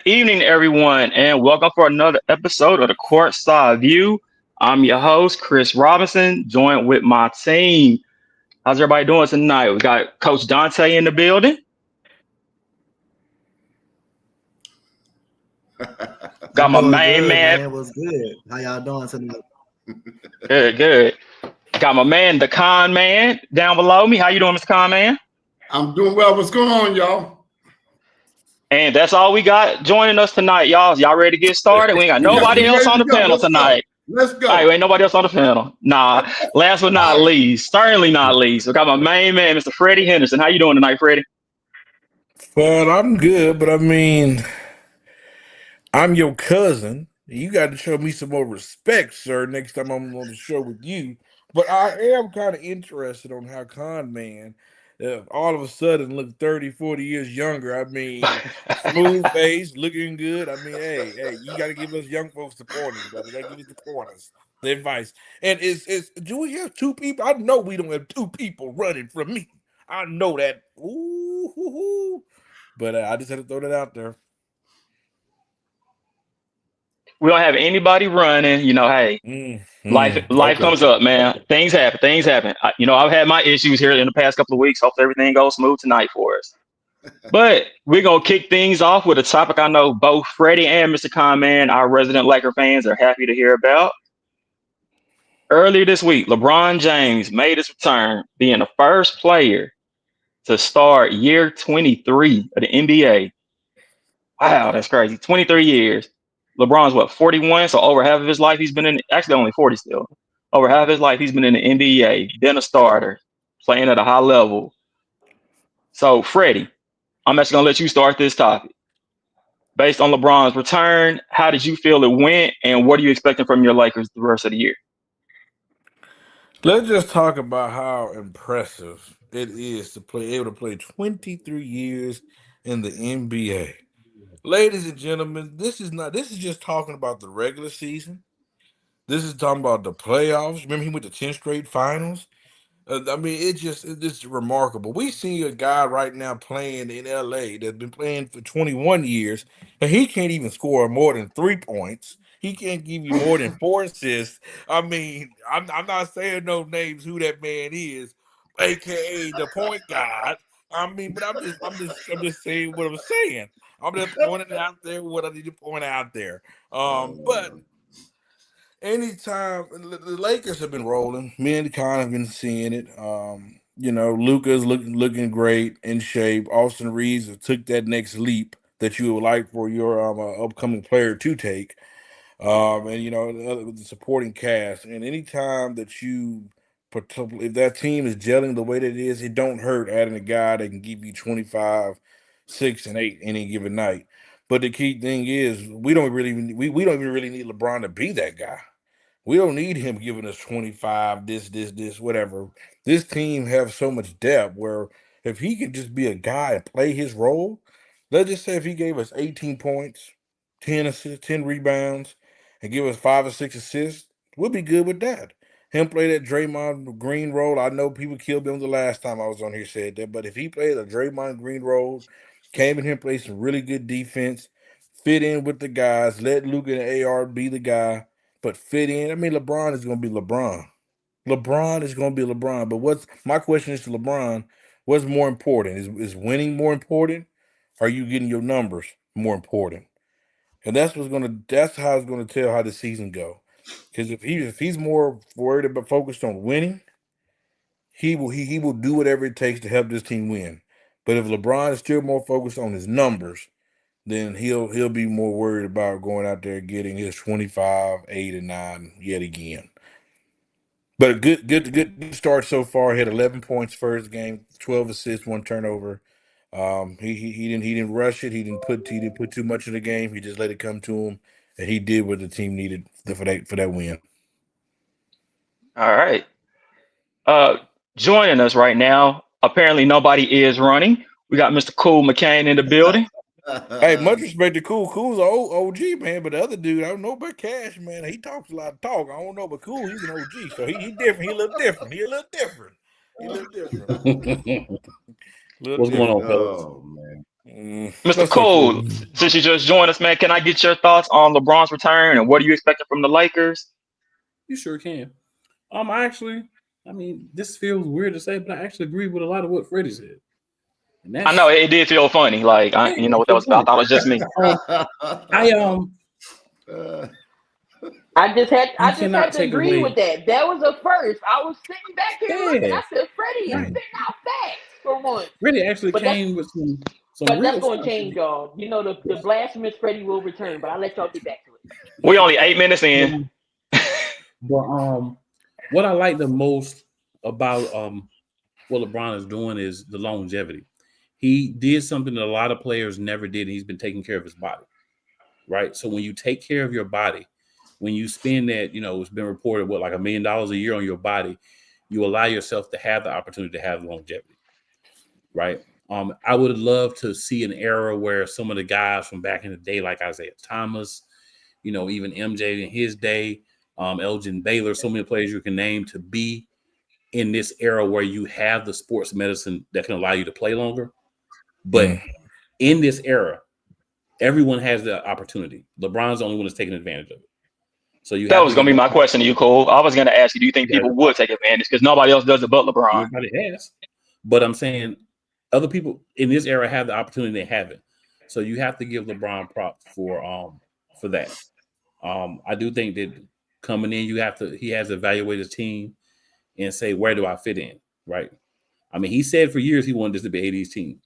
Good evening, everyone, and welcome for another episode of the Courtside View. I'm your host, Chris Robinson, joined with my team. How's everybody doing tonight? We got Coach Dante in the building. Got I'm my doing main good, man. man. What's good? How y'all doing tonight? Good, good. Got my man, the Con Man, down below me. How you doing, Mr. Con Man? I'm doing well. What's going on, y'all? And that's all we got joining us tonight, y'all. Y'all ready to get started? We ain't got Yeah, nobody we else ready on to the go. panel Let's go. tonight. Let's All right, go. ain't nobody else on the panel. Nah. Last but not least, certainly not least, we got my main man, Mr. Freddie Henderson. How you doing tonight, Freddie? Well, I'm good, but I mean, I'm your cousin. You got to show me some more respect, sir, next time I'm on the show with you. But I am kind of interested on how Con Man all of a sudden look 30, 40 years younger. I mean, smooth face, looking good. I mean, hey, you got to give us young folks the pointers, brother. You got to give us the pointers, the advice. And do we have two people? I know we don't have two people running from me. I know that. Ooh, hoo, hoo. But I just had to throw that out there. We don't have anybody running. Hey, life Okay. comes up, man. Things happen. Things happen. I've had my issues here in the past couple of weeks. Hope everything goes smooth tonight for us. But we're gonna kick things off with a topic I know both Freddie and Mr. Con Man, our resident Laker fans, are happy to hear about. Earlier this week, LeBron James made his return, being the first player to start year 23 of the NBA. Wow, that's crazy. 23 years. LeBron's what, 41? So over half of his life he's been in, actually only 40 still. Over half of his life he's been in the NBA, been a starter, playing at a high level. So, Freddie, I'm actually going to let you start this topic. Based on LeBron's return, how did you feel it went, and what are you expecting from your Lakers the rest of the year? Let's just talk about how impressive it is to play able to play 23 years in the NBA. Ladies and gentlemen, this is just talking about the regular season. This is talking about the playoffs. Remember he went to 10 straight finals? I mean, it's just remarkable. We see a guy right now playing in LA that's been playing for 21 years, and he can't even score more than 3 points. He can't give you more than four assists. I mean, I'm not saying no names who that man is, aka the point guard. I mean, but I'm just saying what I'm saying. I'm just pointing out there what I need to point out there. But anytime the Lakers have been rolling, me and Con have been seeing it. Luca's looking great in shape. Austin Reeves have took that next leap that you would like for your upcoming player to take. And the supporting cast. And anytime that if that team is gelling the way that it is, it don't hurt adding a guy that can give you 25, 6, and 8 any given night. But the key thing is we don't even really need LeBron to be that guy. We don't need him giving us 25, this, whatever. This team have so much depth where if he could just be a guy and play his role, let's just say if he gave us 18 points, 10 assists, 10 rebounds, and give us 5 or 6 assists, we'll be good with that. Him play that Draymond Green role. I know people killed him the last time I was on here said that, but if he played a Draymond Green role, came in here and played some really good defense, fit in with the guys, let Luka and AR be the guy but fit in. I mean, LeBron is going to be LeBron. LeBron is going to be LeBron. But what's my question is to LeBron? What's more important? Is winning more important? Or are you getting your numbers more important? And that's how it's going to tell how the season go. Because if he's more worried about focused on winning, he will do whatever it takes to help this team win. But if LeBron is still more focused on his numbers, then he'll be more worried about going out there getting his 25, 8, and 9 yet again. But a good start so far. He had 11 points first game, 12 assists, 1 turnover. He didn't rush it. He didn't put too much in the game. He just let it come to him, and he did what the team needed for that win. All right. Uh, Joining us right now, apparently nobody is running. We got Mr. Cool McCain in the building. Hey, much respect to Cool. Cool's an old OG man, but the other dude, I don't know about Cash, man. He talks a lot of talk. I don't know, but Cool, he's an OG, so he different. He a little different. He a little different. He a little different. Little What's going different. on, fellas? Oh man. Mr. Cole, since you just joined us, man, can I get your thoughts on LeBron's return and what are you expecting from the Lakers? You sure can. I mean, this feels weird to say, but I actually agree with a lot of what Freddie said. And I know it did feel funny. Like, you know what that was about? I thought it was just me. I just had cannot to take agree away- with that. That was a first. I was sitting back here looking. I said, Freddie is Right. spitting out facts for once. Freddie actually But came with some But real that's going stuff. to change, y'all. You know, the blasphemous Freddie will return, but I'll let y'all get back to it. We only 8 minutes in. But what I like the most about what LeBron is doing is the longevity. He did something that a lot of players never did. And he's been taking care of his body, right? So when you take care of your body, when you spend that, you know, it's been reported like $1 million a year on your body, you allow yourself to have the opportunity to have longevity, right? I would love to see an era where some of the guys from back in the day, like Isaiah Thomas, you know, even MJ in his day, Elgin Baylor, so many players you can name, to be in this era where you have the sports medicine that can allow you to play longer. But in this era, everyone has the opportunity. LeBron's the only one that's taking advantage of it. So that was going to be my question to you, Cole. I was going to ask you, do you think people would take advantage? Because nobody else does it but LeBron. Nobody has. But I'm saying other people in this era have the opportunity, they haven't. So you have to give LeBron props for that. I do think that coming in, he has to evaluate his team and say, where do I fit in? Right. I mean, he said for years he wanted this to be AD's team.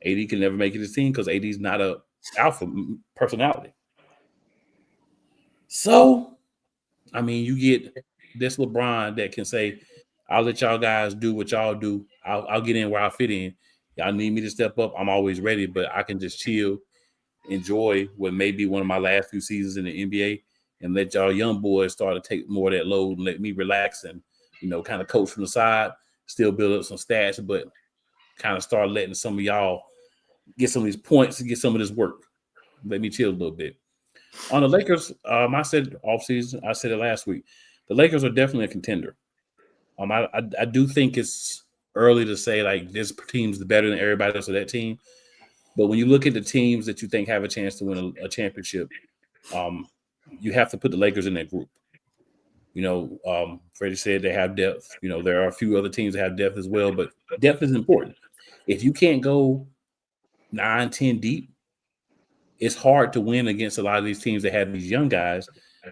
AD can never make it his team because AD's not a alpha personality. So, I mean, you get this LeBron that can say, I'll let y'all guys do what y'all do. I'll get in where I fit in. Y'all need me to step up, I'm always ready, but I can just chill, enjoy what may be one of my last few seasons in the NBA, and let y'all young boys start to take more of that load and let me relax and, you know, kind of coach from the side, still build up some stats, but kind of start letting some of y'all get some of these points and get some of this work. Let me chill a little bit. On the Lakers, I said offseason, I said it last week, the Lakers are definitely a contender. I do think it's early to say like this team's better than everybody else of that team. But when you look at the teams that you think have a chance to win a championship, you have to put the Lakers in that group. You know, Freddie said they have depth. You know, there are a few other teams that have depth as well, but depth is important. If you can't go 9, 10 deep, it's hard to win against a lot of these teams that have these young guys.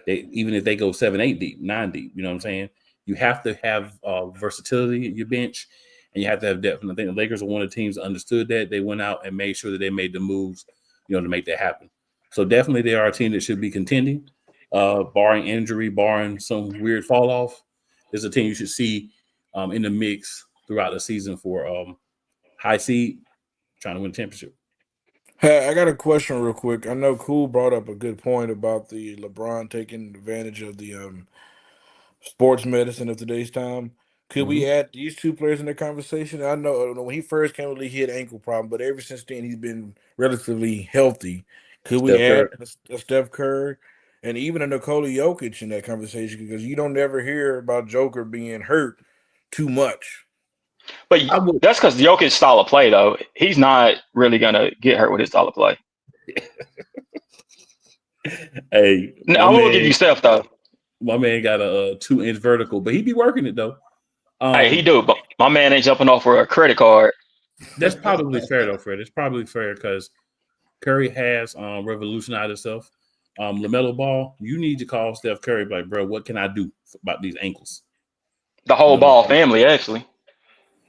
Even if they go 7, 8 deep, 9 deep, you know what I'm saying? You have to have versatility at your bench, and you have to have depth. And I think the Lakers are one of the teams that understood that. They went out and made sure that they made the moves, you know, to make that happen. So definitely they are a team that should be contending, barring injury, barring some weird fall off. There's a team you should see in the mix throughout the season for high seed, trying to win a championship. Hey, I got a question real quick. I know Cool brought up a good point about the LeBron taking advantage of the sports medicine of today's time. Could we add these two players in the conversation? I know when he first came to the league, he had an ankle problem, but ever since then, he's been relatively healthy. Could we add a Steph Curry and even a Nikola Jokic in that conversation? Because you don't ever hear about Joker being hurt too much. But that's because Jokic's style of play, though. He's not really going to get hurt with his style of play. Hey, I will give you Steph, though. My man got a 2-inch vertical, but he be working it, though. Hey, he do, but my man ain't jumping off for a credit card. That's probably fair, though, Fred. It's probably fair because Curry has revolutionized himself. LaMelo Ball, you need to call Steph Curry, like, bro, what can I do about these ankles? The whole Ball family, actually.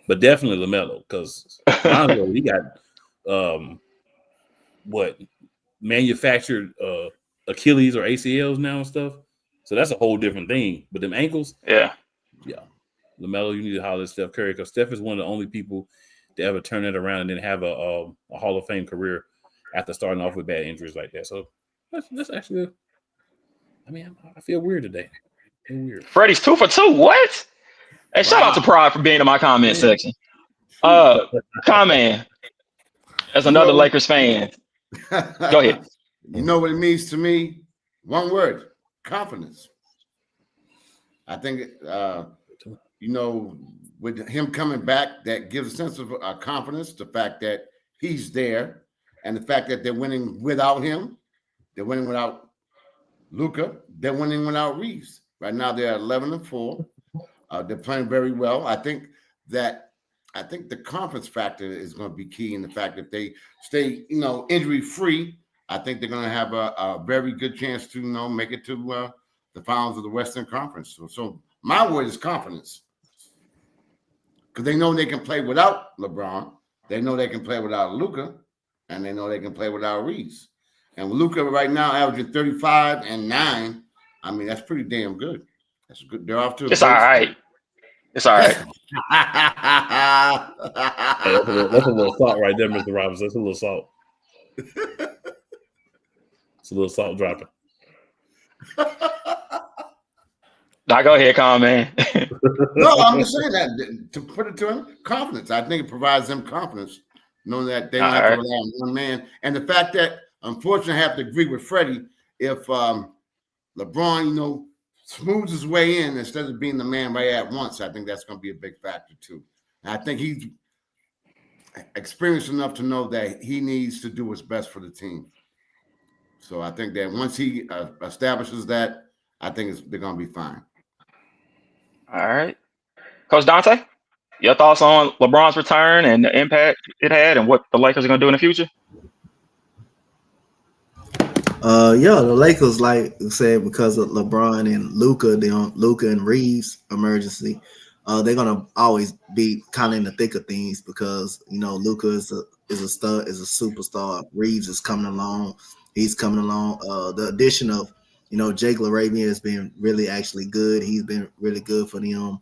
But definitely LaMelo, because Lonzo, he got manufactured Achilles or ACLs now and stuff. So that's a whole different thing. But them ankles, yeah. LaMelo, you need to holler at Steph Curry because Steph is one of the only people to ever turn it around and then have a Hall of Fame career after starting off with bad injuries like that. So that's actually, I feel weird today. I feel weird. Freddie's 2 for 2. What? Hey, shout out to Pride for being in my comment section. Comment as another Lakers fan. Go ahead. You know what it means to me? One word: confidence. I think, with him coming back, that gives a sense of confidence. The fact that he's there, and the fact that they're winning without him, they're winning without Luka, they're winning without Reeves. Right now they're 11-4. They're playing very well. I think the conference factor is going to be key in the fact that they stay, injury free. I think they're going to have a very good chance to, make it to the finals of the Western Conference. So my word is confidence, because they know they can play without LeBron, they know they can play without Luka, and they know they can play without Reeves. And with Luka right now averaging 35 and 9, I mean that's pretty damn good. That's good. They're off to a It's all right. It's all right. Hey, that's a little salt right there, Mr. Robinson. That's a little salt. It's a little salt dropping. Now go ahead, Con man. No, I'm just saying that to put it to him, confidence. I think it provides them confidence, knowing that they don't have to rely on one man. And the fact that, unfortunately, I have to agree with Freddie. If LeBron, smooths his way in instead of being the man right at once, I think that's going to be a big factor too. And I think he's experienced enough to know that he needs to do what's best for the team. So I think that once he establishes that, I think they're going to be fine. All right. Coach Dante, your thoughts on LeBron's return and the impact it had and what the Lakers are going to do in the future? The Lakers, like you said, because of LeBron and Luka, Luka and Reeves emergency, they're gonna always be kind of in the thick of things because Luka is a stud, is a superstar. Reeves is coming along. He's coming along. The addition of Jake LaRavia has been really actually good. He's been really good for them.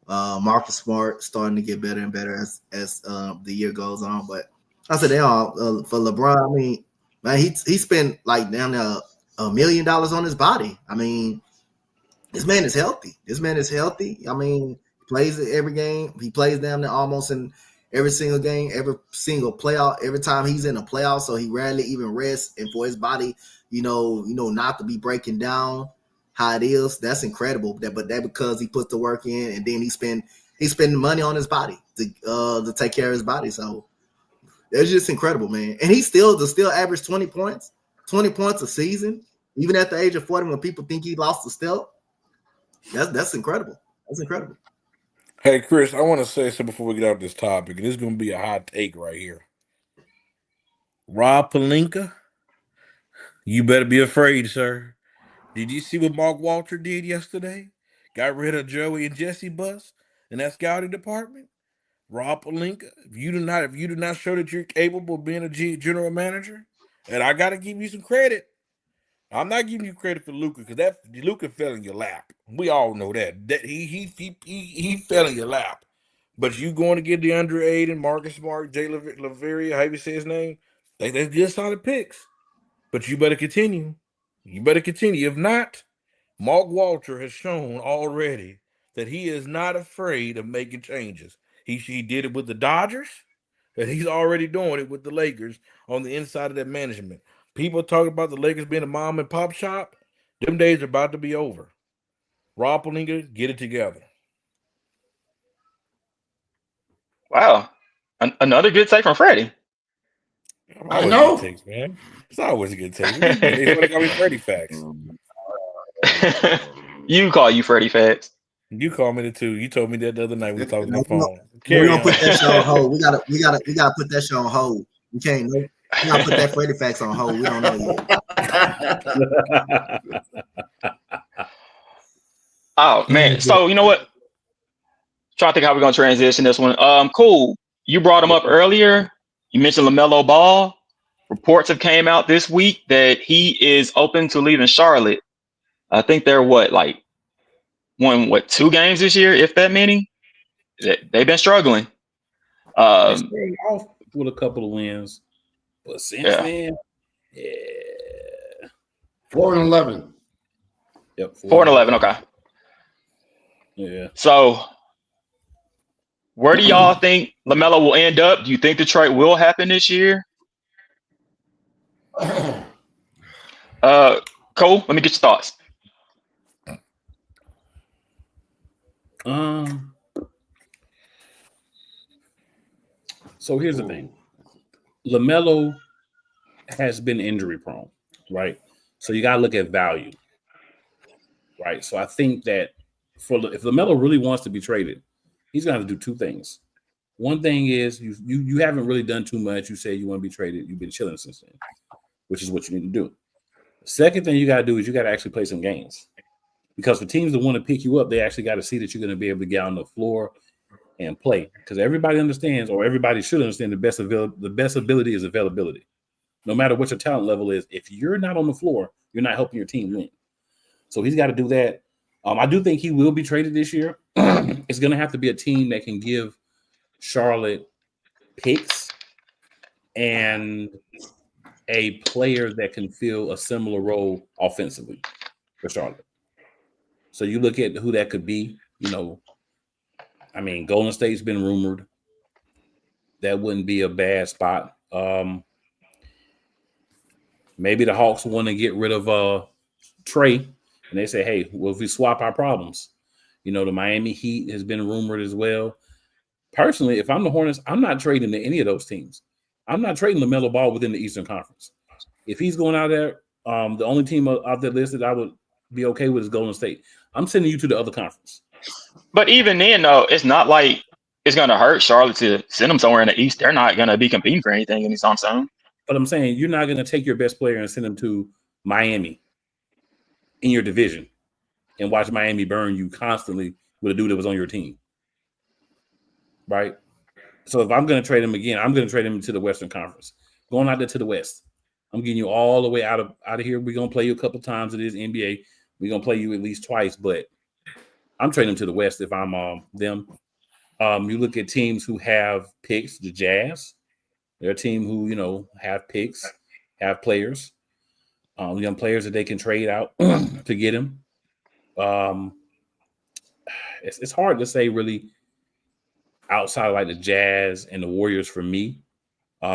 Marcus Smart starting to get better and better as the year goes on. But I said they all for LeBron. I mean, man, he spent like down there $1 million on his body. I mean, this man is healthy. I mean, he plays every game. He plays down there almost in every single game, every single playoff. Every time he's in a playoff, so he rarely even rests. And for his body, not to be breaking down how it is, that's incredible. But that because he puts the work in, and then he's spending money on his body to take care of his body. So it's just incredible, man. And he still average 20 points a season, even at the age of 40 when people think he lost the step. That's incredible. That's incredible. Hey, Chris, I want to say something before we get out of this topic, and this is going to be a hot take right here. Rob Pelinka, you better be afraid, sir. Did you see what Mark Walter did yesterday? Got rid of Joey and Jesse Buss in that scouting department. Rob Pelinka, if you do not show that you're capable of being a general manager, and I got to give you some credit. I'm not giving you credit for Luka because that Luka fell in your lap. We all know that. That he fell in your lap. But you going to get DeAndre Ayton, Marcus Smart, Jay Laveria, how you say his name? They're good solid picks. But you better continue. If not, Mark Walter has shown already that he is not afraid of making changes. He did it with the Dodgers, and he's already doing it with the Lakers on the inside of that management. People talking about the Lakers being a mom and pop shop. Them days are about to be over. Rob Pelinka, get it together. Wow. Another good take from Freddie. I know. Good takes, man. It's always a good take. They want to call me Freddie Facts. You call you Freddie Facts. You called me too. You told me that the other night we talked on the phone. We're gonna put that show on hold. We gotta put that show on hold. We can't. We gotta put that Freddie Facts on hold. We don't know yet. Oh man. So you know what? Trying to think how we're gonna transition this one. Cool. You brought him up earlier. You mentioned LaMelo Ball. Reports have came out this week that he is open to leaving Charlotte. I think they're won 2 games this year, if that many. They've been struggling. They started off with a couple of wins, but since then, 4-11. Yep, 4-11. Okay. Yeah. So, where do y'all think LaMelo will end up? Do you think the trade will happen this year? Cole, let me get your thoughts. So here's the thing. LaMelo has been injury prone, right? So you got to look at value, right? So I think that if LaMelo really wants to be traded, he's going to have to do two things. One thing is you haven't really done too much. You say you want to be traded. You've been chilling since then, which is what you need to do. The second thing you got to do is you got to actually play some games, because for teams that want to pick you up, they actually got to see that you're going to be able to get on the floor and play. Because everybody understands, or everybody should understand, the best ability is availability. No matter what your talent level is, if you're not on the floor, you're not helping your team win. So he's got to do that. I do think he will be traded this year. It's going to have to be a team that can give Charlotte picks and a player that can fill a similar role offensively for Charlotte. So you look at who that could be. Golden State's been rumored. That wouldn't be a bad spot. Maybe the Hawks want to get rid of Trey, and they say, hey, well, if we swap our problems, the Miami Heat has been rumored as well. Personally, if I'm the Hornets, I'm not trading to any of those teams. I'm not trading LaMelo Ball within the Eastern Conference. If he's going out there, the only team out there listed I would be okay with is Golden State. I'm sending you to the other conference. But even then, though, it's not like it's going to hurt Charlotte to send them somewhere in the East. They're not going to be competing for anything anytime soon. But I'm saying you're not going to take your best player and send him to Miami in your division and watch Miami burn you constantly with a dude that was on your team. Right? So if I'm going to trade him again, I'm going to trade him to the Western Conference. Going out there to the West. I'm getting you all the way out of here. We're going to play you a couple times. It is NBA. We're going to play you at least twice, but I'm trading him to the West if I'm them. You look at teams who have picks, the Jazz. They're a team who, have picks, have players, young players that they can trade out to get him. It's hard to say really outside of like the Jazz and the Warriors for me.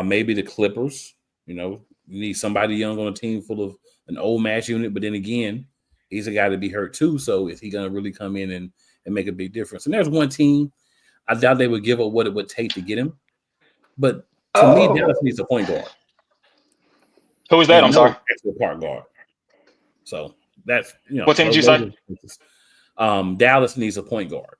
Maybe the Clippers, you need somebody young on a team full of an old match unit, but then again, he's a guy to be hurt too. So is he going to really come in and make a big difference? And there's one team, I doubt they would give up what it would take to get him. But to me, Dallas needs a point guard. Who is that? I'm sorry. A point guard. So that's, what team did you say? Dallas needs a point guard.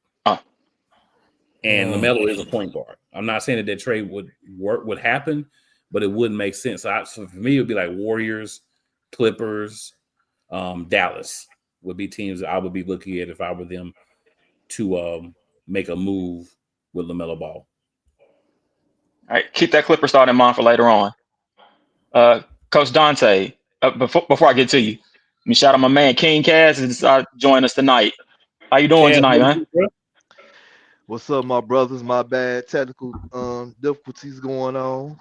And LaMelo is a point guard. I'm not saying that trade would happen, but it wouldn't make sense. So for me, it would be like Warriors, Clippers, Dallas would be teams that I would be looking at if I were them to make a move with LaMelo Ball. All right, keep that Clipper thought in mind for later on. Coach Dante, before I get to you, let me shout out my man King Cass is joining us tonight. How you doing tonight, man? What's up, my brothers? My bad technical difficulties going on.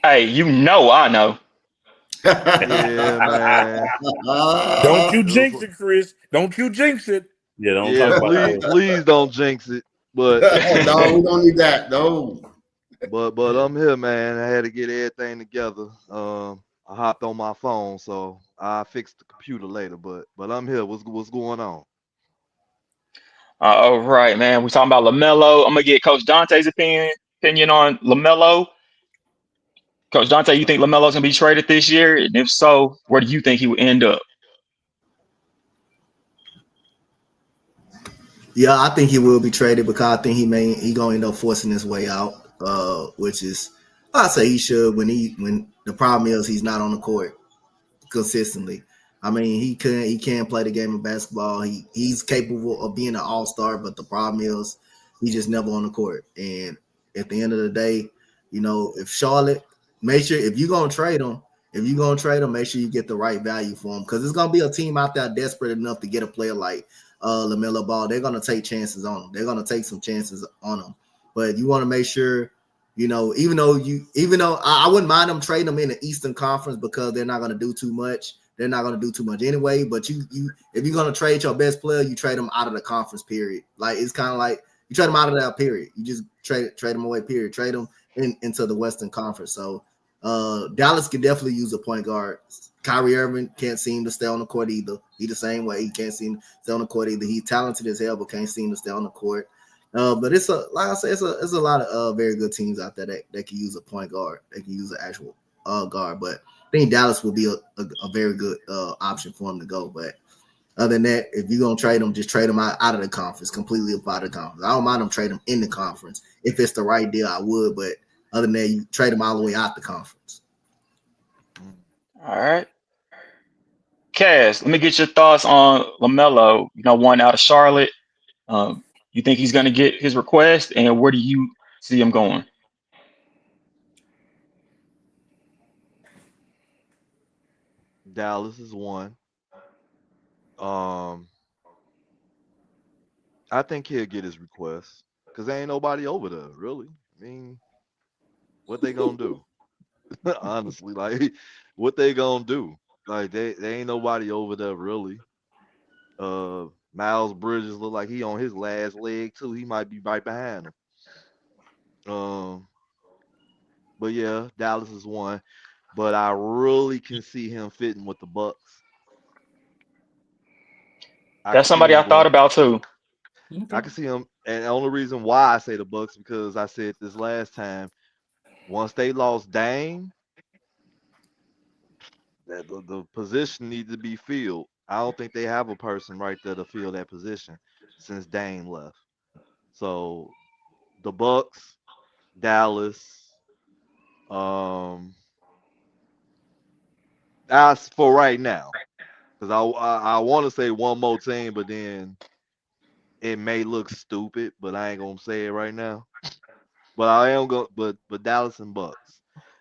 Hey, I know. Yeah, man. Don't you jinx it, Chris. Don't you jinx it. Yeah, don't talk about that. Please don't jinx it. But no, we don't need that. No. But I'm here, man. I had to get everything together. I hopped on my phone, so I fixed the computer later. But I'm here. What's going on? All right, man. We're talking about LaMelo. I'm gonna get Coach Dante's opinion on LaMelo. Coach Dante, you think LaMelo's gonna be traded this year? And if so, where do you think he would end up? Yeah, I think he will be traded because I think he gonna end up forcing his way out. Which is, I say he should when the problem is he's not on the court consistently. I mean, he can play the game of basketball. He's capable of being an all-star, but the problem is he's just never on the court. And at the end of the day, if Charlotte, make sure if you're gonna trade him, make sure you get the right value for him, because there's gonna be a team out there desperate enough to get a player like LaMelo Ball. They're gonna take chances on him. They're gonna take some chances on him. But you want to make sure, even though I wouldn't mind them trading them in the Eastern Conference because they're not going to do too much. They're not going to do too much anyway. But if you're going to trade your best player, you trade them out of the conference period. Like, it's kind of like you trade them out of that period. You just trade them away period. Trade them into the Western Conference. So Dallas can definitely use a point guard. Kyrie Irving can't seem to stay on the court either. He the same way. He can't seem to stay on the court either. He's talented as hell, but can't seem to stay on the court. But it's like I said, it's a lot of very good teams out there that can use a point guard. They can use an actual guard. But I think Dallas would be a very good option for him to go. But other than that, if you're gonna trade him, just trade him out of the conference, completely out of the conference. I don't mind him trade him in the conference. If it's the right deal, I would. But other than that, you trade him all the way out the conference. All right. Cass, let me get your thoughts on LaMelo. One out of Charlotte. You think he's going to get his request, and where do you see him going? Dallas is one. I think he'll get his request because there ain't nobody over there, really. I mean, what they gonna do? Honestly, like, what they gonna do? Like, they ain't nobody over there, really. Miles Bridges look like he on his last leg too. He might be right behind him. But yeah, Dallas is one. But I really can see him fitting with the Bucks. That's somebody I thought about too. I can see him, and the only reason why I say the Bucks because I said this last time. Once they lost Dame, the position needs to be filled. I don't think they have a person right there to fill that position since Dame left. So the Bucks, Dallas, that's for right now. Because I want to say one more team, but then it may look stupid, but I ain't gonna say it right now. But I am going. But Dallas and Bucks.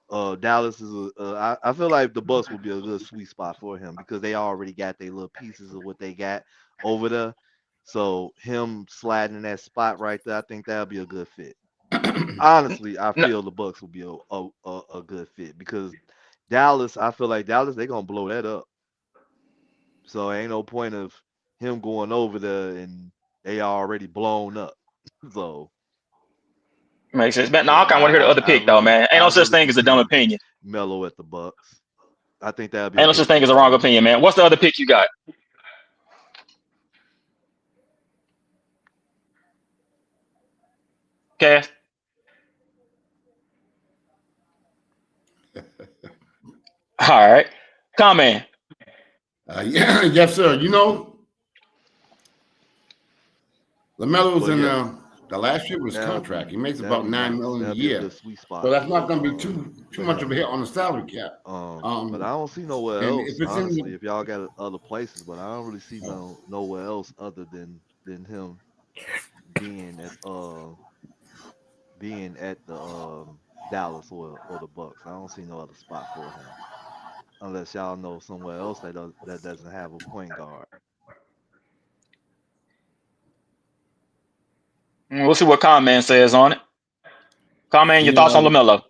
Dallas is I feel like the Bucks will be a good sweet spot for him because they already got their little pieces of what they got over there. So him sliding in that spot right there, I think that'll be a good fit. Honestly, I feel the Bucks will be a good fit because Dallas, I feel like Dallas, they're gonna blow that up. So ain't no point of him going over there and they already blown up. So makes sense. Man, no, I kind of want to hear the other pick though, man. Ain't no such thing as a dumb opinion. Mellow at the Bucks. I think that'll be. Ain't no such thing as a wrong opinion, man. What's the other pick you got? Cass? All right. Comment. Yeah, yes, sir. LaMelo's in the last year of his contract. He makes about $9 million a year. So that's not going to be too much of a hit on the salary cap. But I don't see nowhere else. Honestly, if y'all got other places, but I don't really see nowhere else other than him being at the Dallas or the Bucks. I don't see no other spot for him. Unless y'all know somewhere else that doesn't have a point guard. We'll see what Con-Man says on it. Con-Man, your thoughts on LaMelo?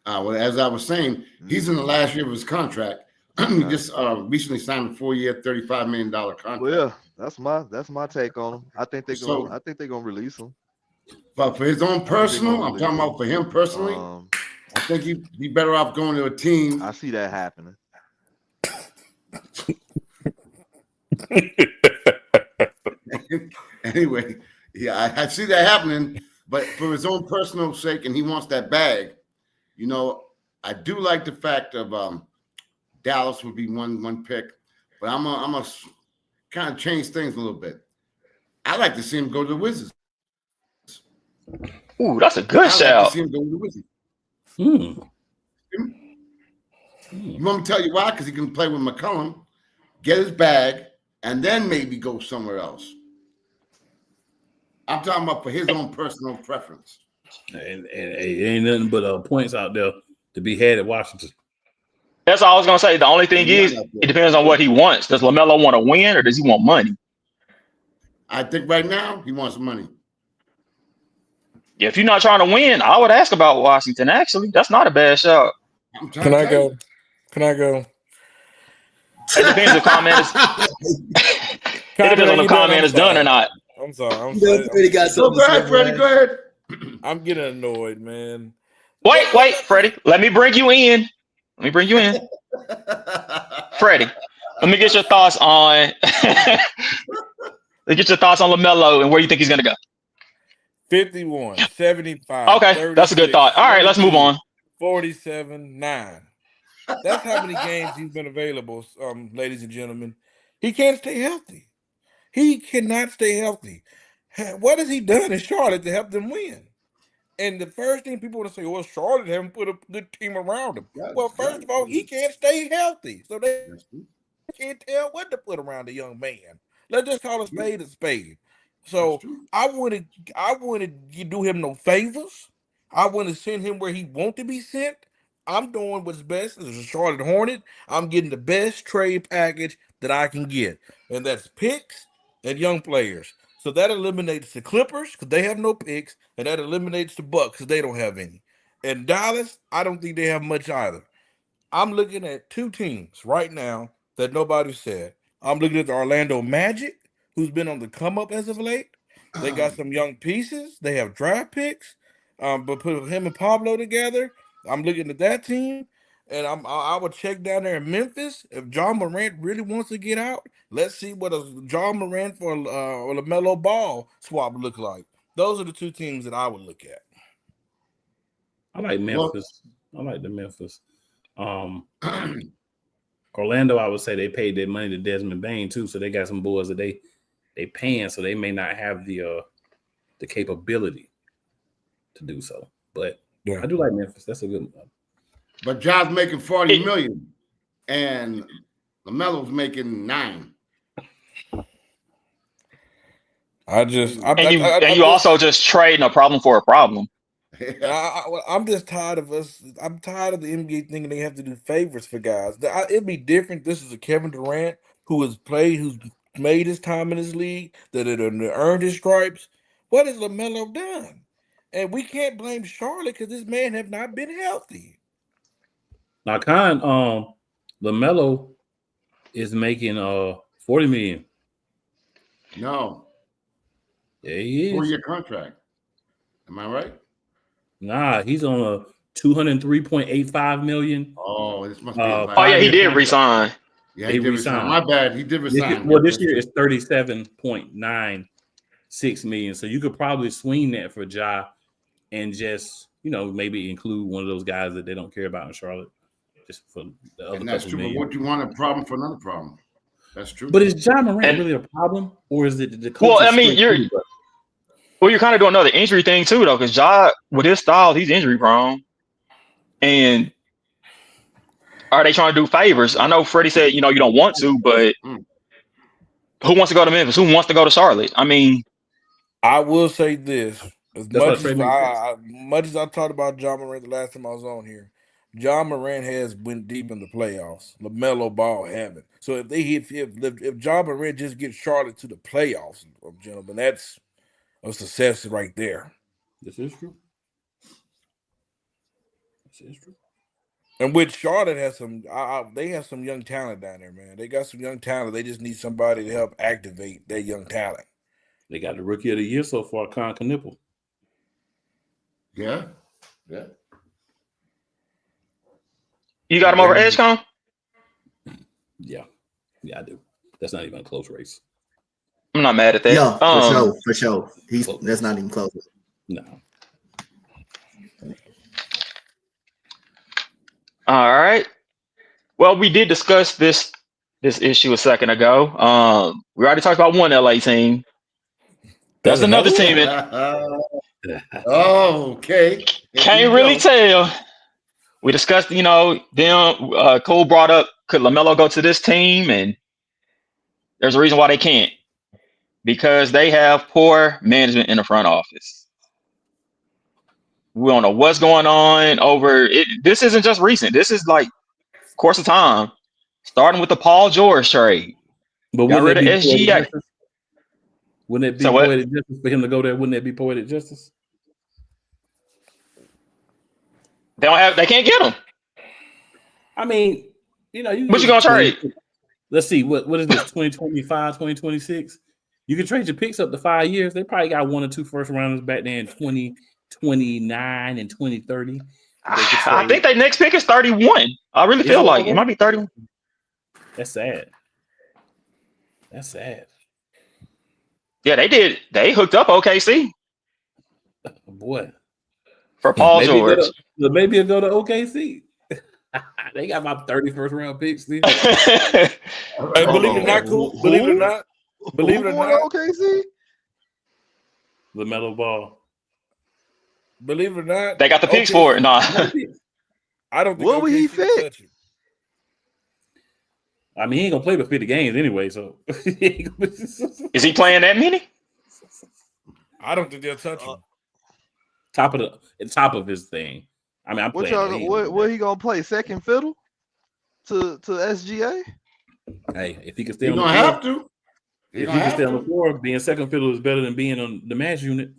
Well, as I was saying, he's in the last year of his contract. He just recently signed a 4-year, $35 million contract. Well, yeah, that's my take on him. I think they're gonna release him. But for his own personal, I'm talking about for him personally. I think he'd be better off going to a team. I see that happening. Anyway, yeah, I see that happening. But for his own personal sake, and he wants that bag, I do like the fact of Dallas would be one pick. But I'm gonna kind of change things a little bit. I like to see him go to the Wizards. Ooh, that's a good shout. I like to see him go to the Wizards. You want me to tell you why? Because he can play with McCollum, get his bag, and then maybe go somewhere else. I'm talking about for his own personal preference. And it ain't nothing but points out there to be had at Washington. That's all I was going to say. The only thing is, it depends on what he wants. Does LaMelo want to win or does he want money? I think right now he wants money. If you're not trying to win, I would ask about Washington, actually. That's not a bad shot. Can I go? It depends if comment is it depends on the comment is done or not. I'm sorry. Go ahead, Freddie. Go ahead. I'm getting annoyed, man. Wait, Freddie. Let me bring you in. Freddie, let me get your thoughts on LaMelo and where you think he's gonna go. 51, 75. Okay, that's a good thought. All right, let's move on. 47, 9. That's how many games he's been available, ladies and gentlemen. He can't stay healthy. He cannot stay healthy. What has he done in Charlotte to help them win? And the first thing people want to say, well, Charlotte haven't put a good team around him. Well, first of all, he can't stay healthy. So they can't tell what to put around a young man. Let's just call a spade a spade. So I wouldn't do him no favors. I wouldn't send him where he wants to be sent. I'm doing what's best as a Charlotte Hornet. I'm getting the best trade package that I can get, and that's picks and young players. So that eliminates the Clippers because they have no picks, and that eliminates the Bucks because they don't have any. And Dallas, I don't think they have much either. I'm looking at two teams right now that nobody said. I'm looking at the Orlando Magic, who's been on the come up as of late. They got some young pieces. They have draft picks. But put him and Pablo together, I'm looking at that team, and I would check down there in Memphis if John Morant really wants to get out. Let's see what a John Morant for LaMelo Ball swap would look like. Those are the two teams that I would look at. I like Memphis. I like the Memphis. Orlando, I would say they paid their money to Desmond Bain too, so they got some boys that they paying, so they may not have the capability to do so. But yeah, I do like Memphis. That's a good one. But John's making $40 million, and LaMelo's making $9 million. You also just trading a problem for a problem. I'm just tired of us. I'm tired of the NBA thinking they have to do favors for guys. It'd be different. This is a Kevin Durant who's made his time in this league, that had earned his stripes. What has LaMelo done? And we can't blame Charlotte because this man have not been healthy. Now, LaMelo is making $40 million. No. Yeah, he is. 4-year contract. Am I right? Nah, he's on a $203.85 million. Oh, this must be. He did resign. Yeah, he did resign. My bad. He did resign. This year is $37.96 million. So you could probably swing that for Ja and just, maybe include one of those guys that they don't care about in Charlotte. Just for the other. And that's true. But what you want a problem for another problem? That's true. But is Ja Morant really a problem, or is it the coach? Well, I mean, you're kind of doing another injury thing too, though, because Ja, with his style, he's injury prone. And are they trying to do favors? I know Freddie said, you don't want to, but who wants to go to Memphis? Who wants to go to Charlotte? I mean, I will say this: as much as I talked about Ja Morant the last time I was on here, Ja Morant has went deep in the playoffs. LaMelo Ball haven't. So if Ja Morant just gets Charlotte to the playoffs, gentlemen, that's a success right there. This is true. And with Charlotte has they have some young talent down there, man. They got some young talent. They just need somebody to help activate that young talent. They got the rookie of the year so far, Con Knipple. Yeah. You got him over Edgecombe? Yeah, I do. That's not even a close race. I'm not mad at that. Yeah, for sure. That's not even close. No. All right. Well, we did discuss this issue a second ago. We already talked about one LA team. That's another team. Okay. Can't really tell. We discussed, them. Cole brought up, could LaMelo go to this team? And there's a reason why they can't. Because they have poor management in the front office. We don't know what's going on over it. This isn't just recent. This is like course of time. Starting with the Paul George trade. But got rid of SGA. Wouldn't it be poetic justice for him to go there? Wouldn't that be poetic justice? They can't get him. I mean, what you gonna trade? Let's see, what is this, 2025, 2026? You can trade your picks up to 5 years. They probably got 1 or 2 first rounders back there in 2029 and 2030. I think their next pick is 31. I really feel like it might be 31. That's sad. Yeah, they did. They hooked up OKC. Boy. For Paul George. Maybe he'll go to OKC. They got my 31st round picks. Hey, believe it or not, cool. Believe it or not. Believe it or not. OKC? LaMelo Ball. Believe it or not. They got the picks for it. Nah. I don't think Where would he OKC fit? touch him. I mean, he ain't gonna play but 50 games anyway. So Is he playing that many? I don't think they'll touch him. top of his thing. I mean, I'm What playing. what he gonna play? Second fiddle to SGA? Hey, if he can stay You're on the gonna floor, have to. if he can stay on the floor, being second fiddle is better than being on the match unit.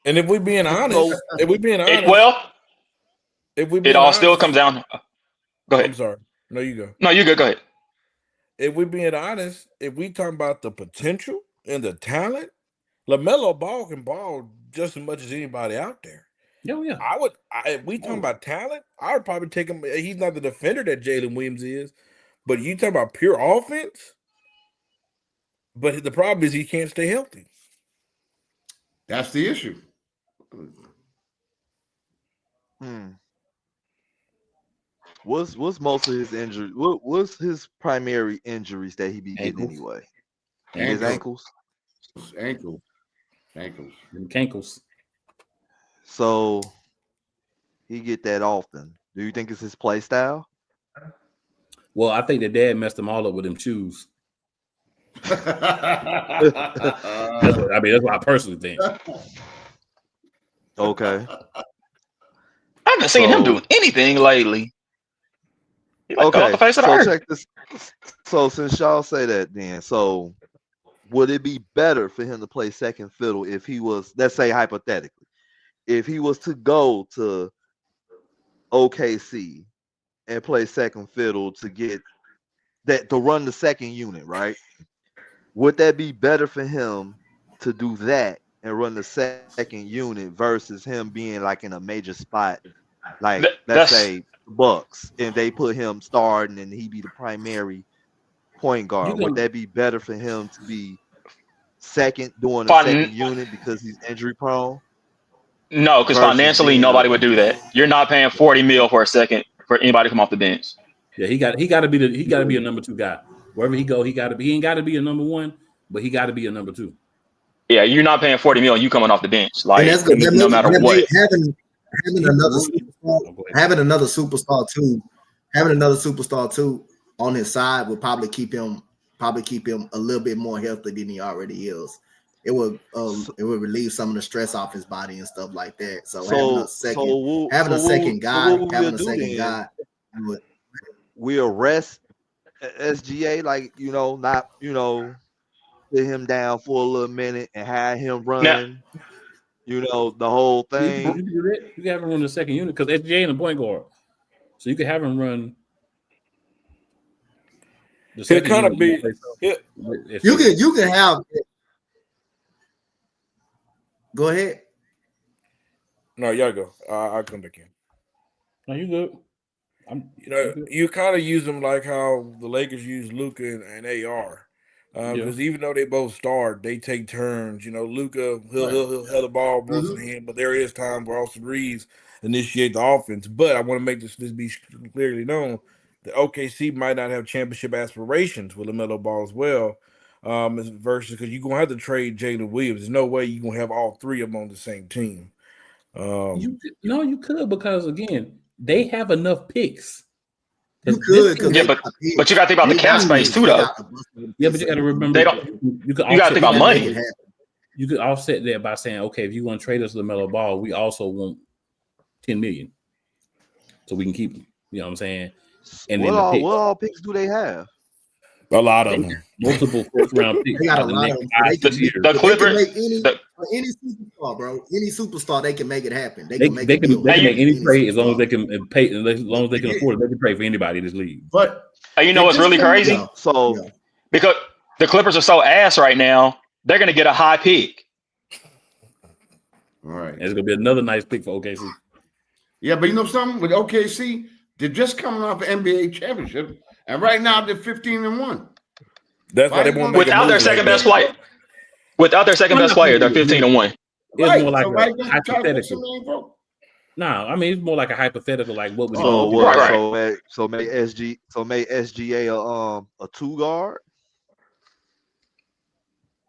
And if we're being honest, It all still comes down. Go ahead. I'm sorry. No, you go. No, you good. Go ahead. If we're being honest, if we talking about the potential and the talent, LaMelo Ball can ball just as much as anybody out there. Yeah. If we talking about talent, I would probably take him. He's not the defender that Jalen Williams is, but you talking about pure offense. But the problem is he can't stay healthy. That's the issue. What's most of his injury? What's his primary injuries that he be getting anyway? His ankles. Ankles. And cankles. So he get that often. Do you think it's his play style? Well, I think the dad messed them all up with them shoes. That's what I personally think. Okay. I haven't seen him do anything lately. He like off the face of the earth. Check this. So since y'all say that, then would it be better for him to play second fiddle if he was, let's say hypothetically, if he was to go to OKC and play second fiddle to get that to run the second unit, right? Would that be better for him to do that and run the second unit versus him being like in a major spot, like let's say Bucks, and they put him starting and he be the primary point guard? Would that be better for him to be second doing the second unit because he's injury prone? No, because financially nobody would do that. You're not paying $40 million for a second for anybody to come off the bench. Yeah, he got to be a number two guy. Wherever he go, he ain't got to be a number one, but he got to be a number two. Yeah, you're not paying $40 million. You coming off the bench, like no matter what. Having another superstar too on his side would probably keep him a little bit more healthy than he already is. It would relieve some of the stress off his body and stuff like that. So having a second guy would. We'll rest SGA, like not sit him down for a little minute and have him run. The whole thing. You can have him run the second unit because SGA ain't a point guard, so you can have him run. It kind of be. You can have. Go ahead. No, y'all go. I'll come back in. No, you good. You kind of use them like how the Lakers use Luka and AR, because even though they both start, they take turns. Luka he'll have the ball both in hand, but there is time where Austin Reeves initiate the offense. But I want to make this be clearly known that OKC might not have championship aspirations with LaMelo Ball as well, versus because you're gonna have to trade Jalen Williams. There's no way you're gonna have all three of them on the same team. You could, because again, they have enough picks. You could, but you got to think about the cap space too, though. Yeah, but you got to remember you got to think about money. You could offset that by saying, okay, if you want to trade us LaMelo Ball, we also want $10 million, so we can keep him. You know what I'm saying? And what all picks do they have? A lot of them. Multiple first-round picks. They got a lot of them. The Clippers, any superstar, bro. Any superstar, they can make it happen. They can make any trade as long as they can pay, as long as they can afford it. They can trade for anybody in this league. But you know what's really crazy? Because the Clippers are so ass right now, they're going to get a high pick. All right. And it's going to be another nice pick for OKC. Yeah, but you know something? With OKC, they're just coming off an NBA championship. And right now they're 15-1. That's why they want without their second best player. Without their second best player, they're 15-1. It's more like a hypothetical. No, I mean it's more like a hypothetical. Like what would he So do? what? Right. So make SGA a 2 guard.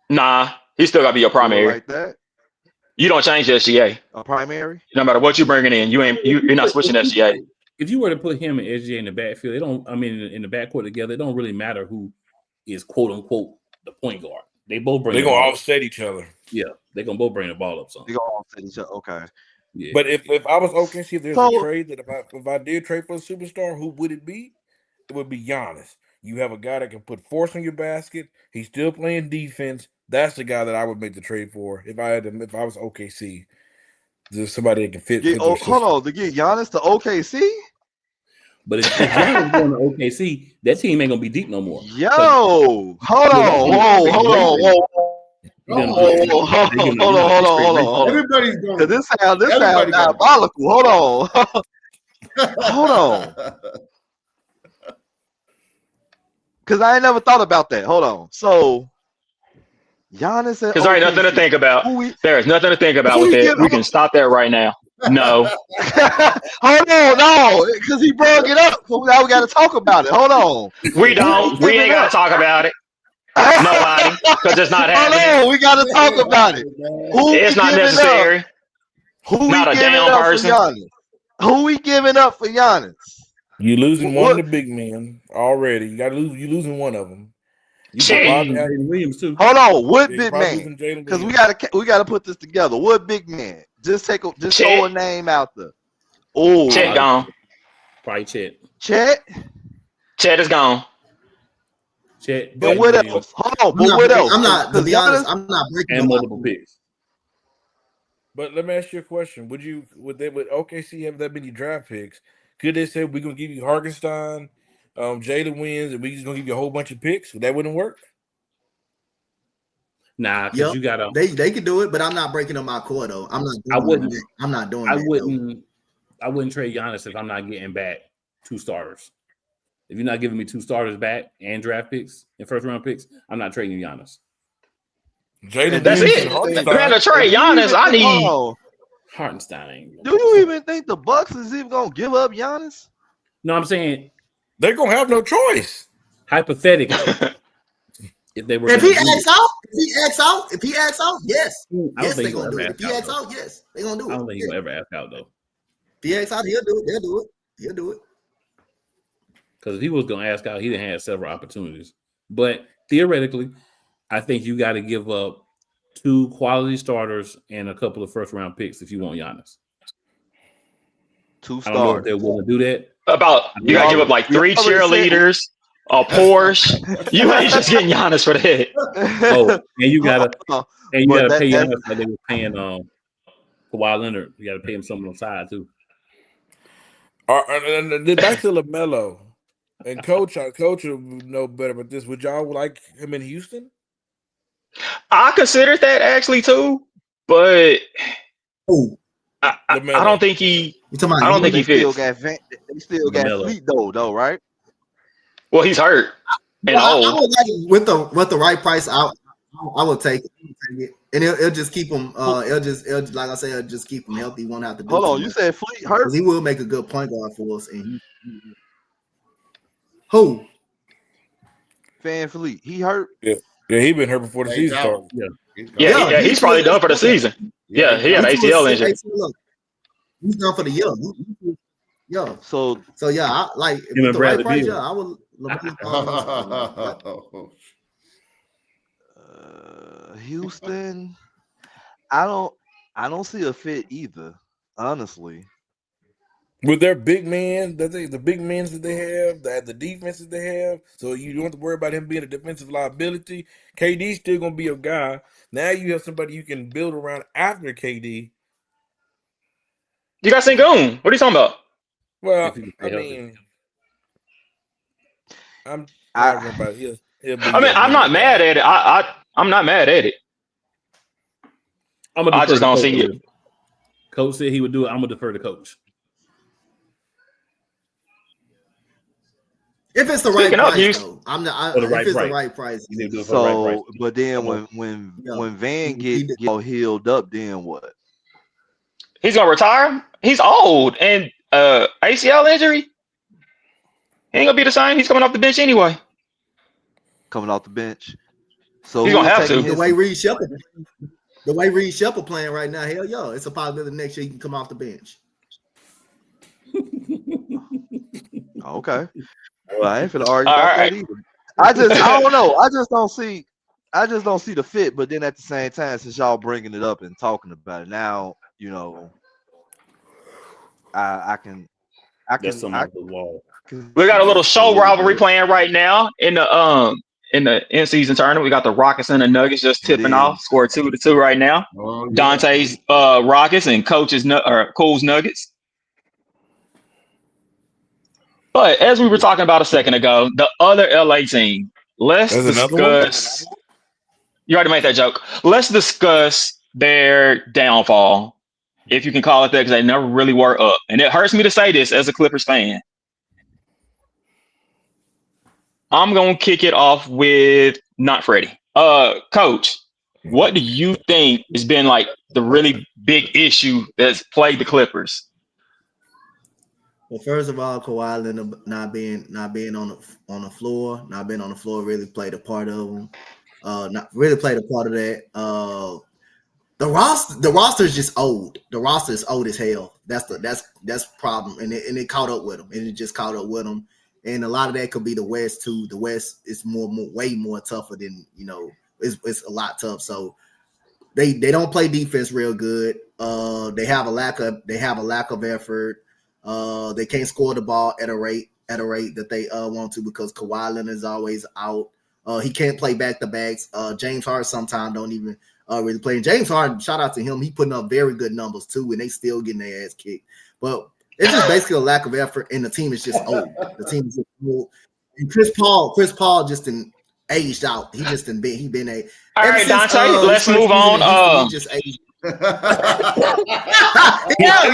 Nah, he still got to be your Do it primary. like that. You don't change SGA. A primary. No matter what you bringing in, you're not switching SGA. If you were to put him and SGA in the backfield, it don't. I mean, in the backcourt together, it don't really matter who is quote unquote the point guard. They both bring. They're gonna offset each other. Yeah, they're gonna both bring the ball up. They gonna offset each other. Okay. Yeah. But if I was OKC, if there's So- a trade that if I did trade for a superstar, who would it be? It would be Giannis. You have a guy that can put force on your basket. He's still playing defense. That's the guy that I would make the trade for if I was OKC. There's somebody that can fit. Hold on, to get Giannis to OKC. But if Giannis going to OKC, that team ain't gonna be deep no more. Yo, hold on. Everybody's going. Cause this sound diabolical. Hold on. Cause I ain't never thought about that. Hold on. So Giannis said, Because there ain't nothing to think about. There's nothing to think about with that. We can stop that right now. No. Hold on, no, because he brought it up. So now we got to talk about it. Hold on. We don't. We ain't got to talk about it. Nobody, because it's not happening. Hold on, we got to talk about it. It's not necessary. Who Not we a giving damn up person. for Giannis? Who we giving up for Giannis? You losing one of the big men already. You losing one of them. Jalen Williams too. Hold on, what big man? Because we gotta put this together. What big man? Just throw a name out there. Oh, Chet gone. Probably Chet. Chet is gone. Chet. But what else? Hold on, but what else? I'm not. To be honest, I'm not breaking and multiple picks. But let me ask you a question: would OKC have that many draft picks? Could they say we're gonna give you Hartenstein, Jalen Williams, and we just gonna give you a whole bunch of picks? That wouldn't work. Nah, because you gotta. They could do it, but I'm not breaking up my core though. I'm not doing that. I wouldn't trade Giannis if I'm not getting back 2 starters. If you're not giving me 2 starters back and draft picks and first round picks, I'm not trading Giannis. That's it. Man, to trade Giannis, I need Hartenstein. Do you even think the Bucks is even gonna give up Giannis? No, I'm saying they're gonna have no choice. Hypothetically. If they were, if he acts out, yes, yes, they're gonna do it. If he acts out, yes, they're gonna do it. I don't think he's gonna ever ask out though. If he acts out, he'll do it. Because if he was gonna ask out, he didn't have several opportunities. But theoretically, I think you got to give up 2 quality starters and a couple of first round picks if you want Giannis. 2 I don't know if they're willing to do that. You got to give up like 3 cheerleaders. A Porsche. You ain't just getting Giannis for that. Oh, and you gotta pay Giannis like they were paying Kawhi Leonard. You gotta pay him something on the side too. Back to LaMelo and Coach will know better about this. Would y'all like him in Houston? I considered that actually too, but I don't think he. I don't think he fits. They still got Fleet though, right? Well, he's hurt. And I would like with the right price. I would take it, and it'll just keep him. It'll like I said, it'll just keep him healthy. He won't have to. Hold on, you said Fleet hurt? He will make a good point guard for us. And who? Fan Fleet. He hurt. Yeah, he been hurt before the season started. Yeah, he's probably done for the season. Yeah, he had ACL injury. He's done for the year. Yeah. So yeah, I like with the right price. Yeah, I would. Houston, I don't see a fit either, honestly. With their big man, the big men that they have, the defense that they have, so you don't have to worry about him being a defensive liability. KD's still gonna be a guy. Now you have somebody you can build around after KD. You got Sengun. What are you talking about? Well, I mean, I'm not mad at it. I'm not mad at it. I just don't see it. Coach said he would do it. I'm gonna defer to coach. If it's the right price, though. The right price. So, but then when Van get healed up, then what? He's gonna retire. He's old and ACL injury. He ain't gonna be the same. He's coming off the bench anyway. Coming off the bench. So He's who gonna is have taking to. The his way Reed Shepard playing right now, hell yeah, it's a possibility next year he can come off the bench. Okay. Well, I ain't finna argue All about right. that either. I don't know. I just don't see the fit. But then at the same time, since y'all bringing it up and talking about it now, you know, I can That's some off the wall. We got a little show little rivalry bit. playing right now in the in-season tournament. We got the Rockets and the Nuggets just tipping Indeed. off. Score 2-2 right now. Oh, yeah. Dante's Rockets and Coach's Cool's Nuggets. But as we were talking about a second ago, the other LA team. Let's There's another one? discuss. You already made that joke. Let's discuss their downfall, if you can call it that, because they never really were up. And it hurts me to say this as a Clippers fan. I'm going to kick it off with not Freddie. Coach, what do you think has been like the really big issue that's plagued the Clippers? Well, first of all, Kawhi Leonard not being on the floor, not being on the floor really played a part of him. Not really played a part of that. The roster is just old. The roster is old as hell. That's the problem, and it caught up with them, and it just caught up with them. And a lot of that could be the West too. The West is way more tougher than it's a lot tough. So they don't play defense real good. They have a lack of effort. They can't score the ball at a rate that they want to because Kawhi Leonard is always out. He can't play back to backs. James Harden sometimes don't even really play. And James Harden, shout out to him. He putting up very good numbers too, and they still getting their ass kicked. But it's just basically a lack of effort, and the team is just old. The team is just old. And Chris Paul just aged out. He just been a. All right, Dante, let's move on. He just aged. Yeah,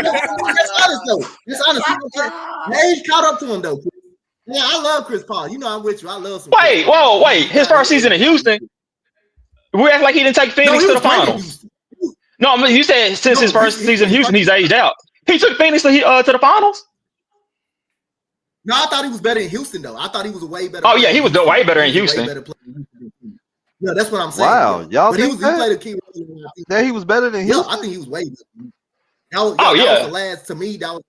that's honest though. That's honest. Age caught up to him though. Yeah, I love Chris Paul. You know I'm with you. I love some. Wait. His first season in Houston, we act like he didn't take Phoenix to the finals. No, I mean, you said since his first season in Houston, he's aged out. He took Phoenix to the finals. No, I thought he was better in Houston though. I thought he was a way better. Oh yeah, he was way better in Houston. Yeah, that's what I'm saying. Wow, y'all but think he played a key role. that he was better than Houston? Yeah, I think he was way better. That was the last. To me, that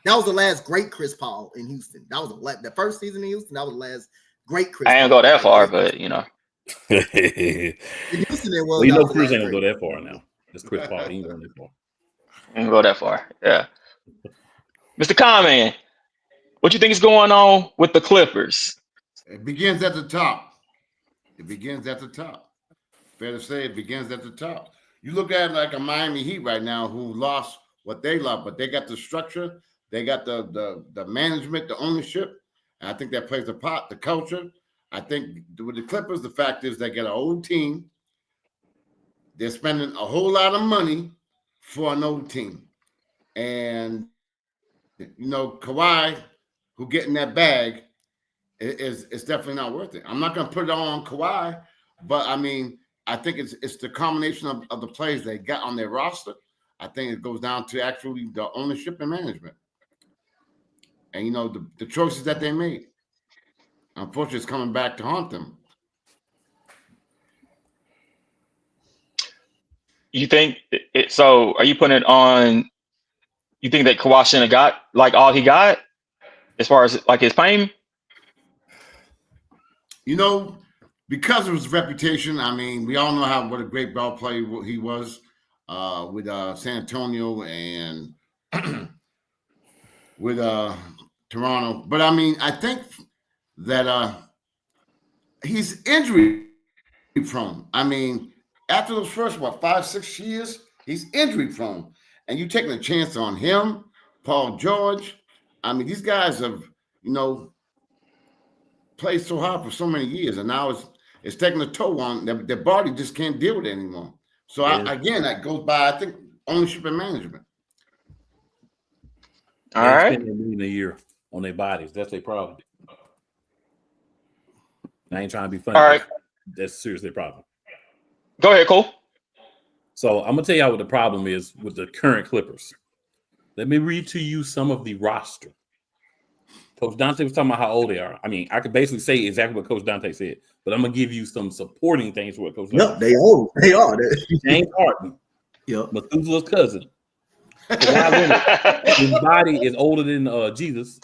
was the last great Chris Paul in Houston. That was the first season in Houston. That was the last great Chris. I ain't go that far, but you know. In Houston, it was. Well, you know, Chris ain't gonna go that far now. It's Chris Paul. He ain't going that far. Ain't go that far. Yeah. Mr. Conman, what you think is going on with the Clippers? It begins at the top. Fair to say, it begins at the top. You look at it like a Miami Heat right now who lost what they love, but they got the structure, they got the management, the ownership, and I think that plays a part, the culture. I think with the Clippers, the fact is they get an old team. They're spending a whole lot of money for an old team. And, Kawhi, who getting that bag, is definitely not worth it. I'm not going to put it all on Kawhi, but, I mean, I think it's the combination of the players they got on their roster. I think it goes down to actually the ownership and management. And, the choices that they made. Unfortunately, it's coming back to haunt them. You think so? Are you putting it on? You think that Kawhi shouldn't have got like all he got as far as like his fame? Because of his reputation. I mean, we all know what a great ball player he was with San Antonio and with Toronto. But I mean, I think that he's injury prone. I mean, after those first 5-6 years, he's injury prone, and you taking a chance on him, Paul George. I mean, these guys have played so hard for so many years, and now it's taking a toll on them. Their body just can't deal with it anymore. So again, that goes by, I think, ownership and management. All right, spend $1 million a year on their bodies. That's their problem. I ain't trying to be funny. All right, that's seriously a problem. Go ahead, Cole. So I'm gonna tell y'all what the problem is with the current Clippers. Let me read to you some of the roster. Coach Dante was talking about how old they are. I mean, I could basically say exactly what Coach Dante said, but I'm gonna give you some supporting things for what Coach Dante Yep, they old. They are. James Harden, Yep. Methuselah's cousin. Kawhi Leonard, his body is older than Jesus.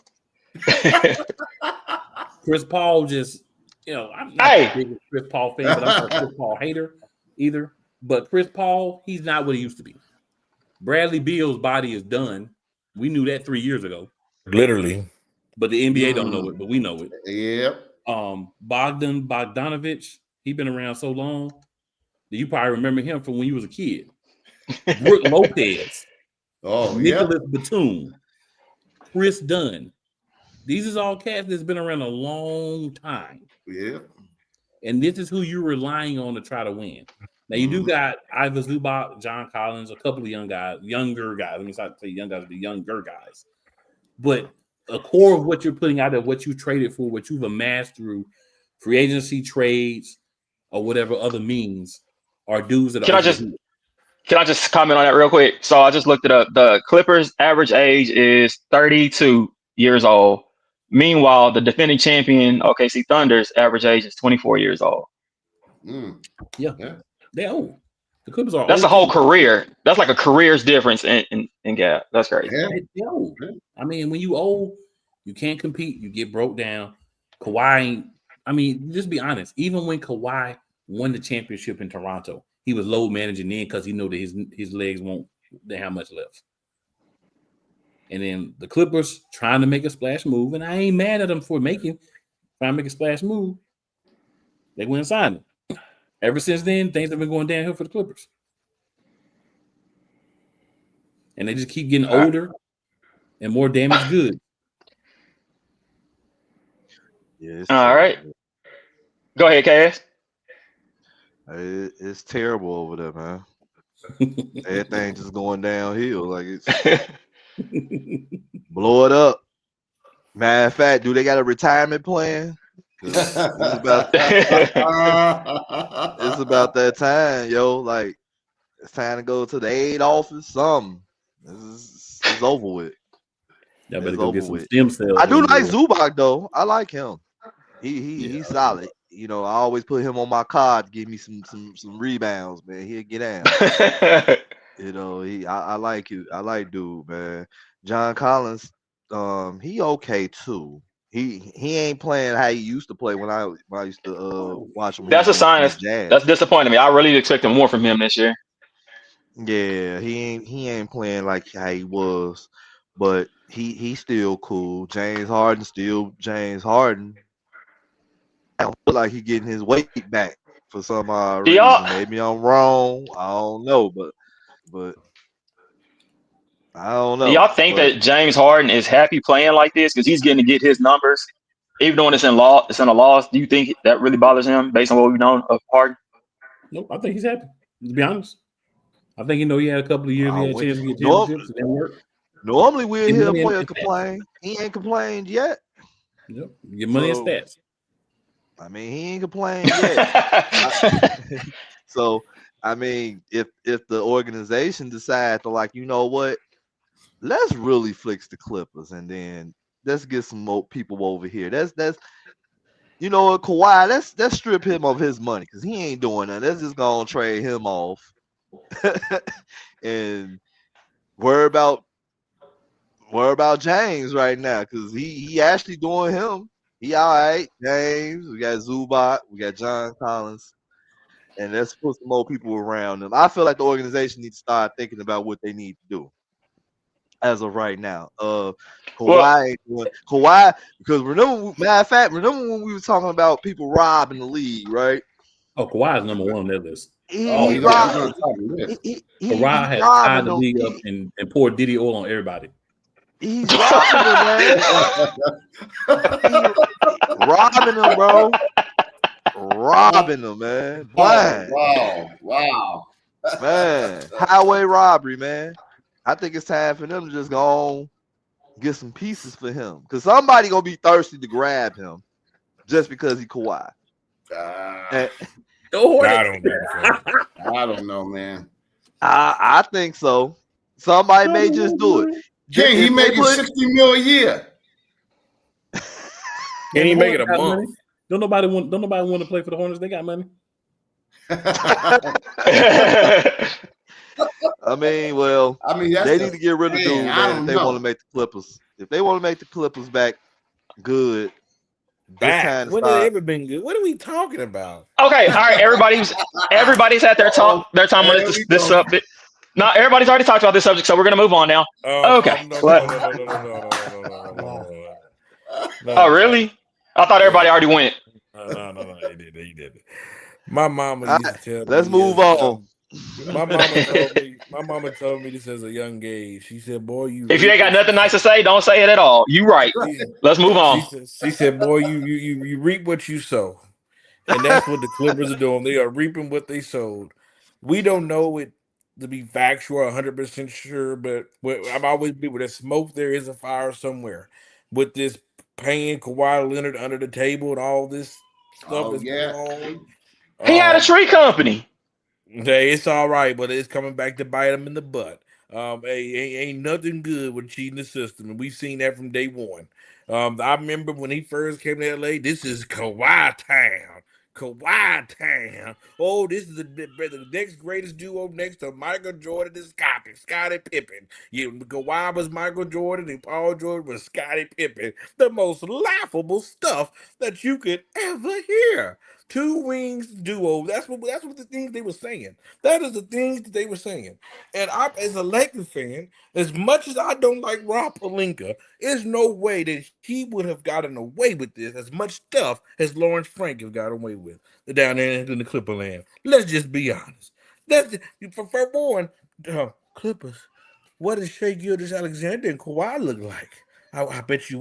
Chris Paul just, I'm not the biggest Chris Paul fan, but I'm not a Chris Paul hater either. But Chris Paul, he's not what he used to be. Bradley Beal's body is done. We knew that 3 years ago. Literally. But the NBA don't know it, but we know it. Yep. Bogdan Bogdanovic, he's been around so long that you probably remember him from when you was a kid. Brook Lopez. Nicholas Batum. Chris Dunn. These is all cats that's been around a long time. Yeah. And this is who you're relying on to try to win. Now, you do got Ivan Zubac, John Collins, a couple of younger guys. Let me not say young guys, but younger guys. But a core of what you're putting out there, what you traded for, what you've amassed through free agency trades or whatever other means are dudes that Can I just comment on that real quick? So I just looked it up. The Clippers' average age is 32 years old. Meanwhile, the defending champion OKC Thunder's average age is 24 years old. Yeah. They're old. The Clippers are That's old. a whole career. That's like a career's difference in gap. That's crazy. Yeah. They're old. I mean, when you old, you can't compete. You get broke down. Kawhi, I mean, just be honest. Even when Kawhi won the championship in Toronto, he was load managing then because he knew that his legs won't have much left. And then the Clippers trying to make a splash move, and I ain't mad at them for trying to make a splash move. They went and signed him. Ever since then, things have been going downhill for the Clippers. And they just keep getting older and more damaged goods. Yeah, all right. Go ahead, Cass. It's terrible over there, man. Everything just going downhill. Like it's blow it up. Matter of fact, do they got a retirement plan? It's about that time, yo. Like it's time to go to the aid office. Something. It's over with. Y'all better go get some stem cells. I do like Zubac though. I like him. He's solid. I always put him on my card to give me some rebounds, man. He'll get down. I like you. I like dude, man. John Collins, he okay too. He ain't playing how he used to play when I used to watch him. That's a sign. That's disappointing me. I really expected more from him this year. Yeah, he ain't playing like how he was, but he's still cool. James Harden still James Harden. I don't feel like he's getting his weight back for some reason. Maybe I'm wrong. I don't know, but I don't know. Do y'all think that James Harden is happy playing like this because he's getting to get his numbers, even though it's in a loss? Do you think that really bothers him based on what we've known of Harden? Nope, I think he's happy. To be honest, I think he had a couple of years he had a chance to get championships. It didn't work. Normally we'll hear a player complain. He ain't complained yet. Yep, get money and stats. I mean, he ain't complained yet. So, I mean, if the organization decides to like, you know what, let's really fix the Clippers and then let's get some more people over here. That's Kawhi, let's strip him of his money because he ain't doing that. Let's just gonna trade him off and worry about James right now because he actually doing him. He all right, James. We got Zubac. We got John Collins. And let's put some more people around them. I feel like the organization needs to start thinking about what they need to do as of right now. Kawhi, because remember when we were talking about people robbing the league, right? Oh, Kawhi is number one on that list. Kawhi has tied the league up and poured Diddy oil on everybody. He's robbing them, man. Robbing them, bro. Robbing them, man. Wow. Man, highway robbery, man. I think it's time for them to just go on, get some pieces for him. Because somebody going to be thirsty to grab him just because he Kawhi. I don't know, man. I think so. Somebody may just do it. King, he If they making put- 60 mil a year. Can he the make it Hornets a got month? money? Don't nobody want to play for the Hornets. They got money. I mean, well, I mean, that's they need just, to get rid of dude, man, I man. If don't they want to know. make the Clippers, back good, it's Back. time to When have they start. ever been good? What are we talking about? Okay, all right. Everybody's had their Uh-oh. talk. Their time on There this we this go. subject. No, everybody's already talked about this subject, so we're gonna move on now. Okay. No. Oh, really? I thought everybody already went. No. He did. My mama All used to right, tell let's me move as a on. young. My mama told me this as a young age. She said, "Boy, you If you reap ain't got what you nothing nice to sow." say, don't say it at all. You right. She, Let's move on. she said, "Boy, you reap what you sow," and that's what the Clippers are doing. They are reaping what they sowed. We don't know it to be factual, 100% sure, but I've always been with a smoke. There is a fire somewhere. With this paying Kawhi Leonard under the table and all this stuff Oh, that's going yeah. on. He had a tree company. Hey, it's all right, but it's coming back to bite him in the butt. Hey, ain't nothing good with cheating the system, and we've seen that from day one. I remember when he first came to LA. This is Kawhi Town. Kawhi Town. Oh, this is the next greatest duo next to Michael Jordan and Scottie Pippen. Yeah, Kawhi was Michael Jordan and Paul Jordan was Scottie Pippen. The most laughable stuff that you could ever hear. Two wings duo. That's what the things they were saying. That is the things that they were saying. And I, as a Lakers fan, as much as I don't like Rob Pelinka, there's no way that he would have gotten away with this as much stuff as Lawrence Frank have got away with down there in the Clipper land. Let's just be honest. That's for one, Clippers. What does Shea Gilgeous-Alexander and Kawhi look like? I bet you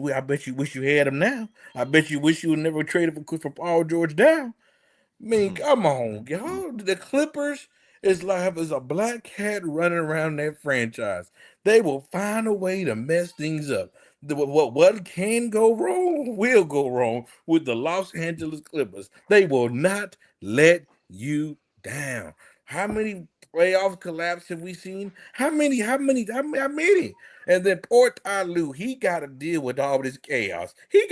wish you had him now. I bet you wish you would never traded for Paul George down. I mean, come on, y'all. The Clippers is a black cat running around that franchise. They will find a way to mess things up. What can go wrong will go wrong with the Los Angeles Clippers. They will not let you down. How many playoff collapse have we seen? How many? And then poor Ty Lue, he got to deal with all this chaos. He's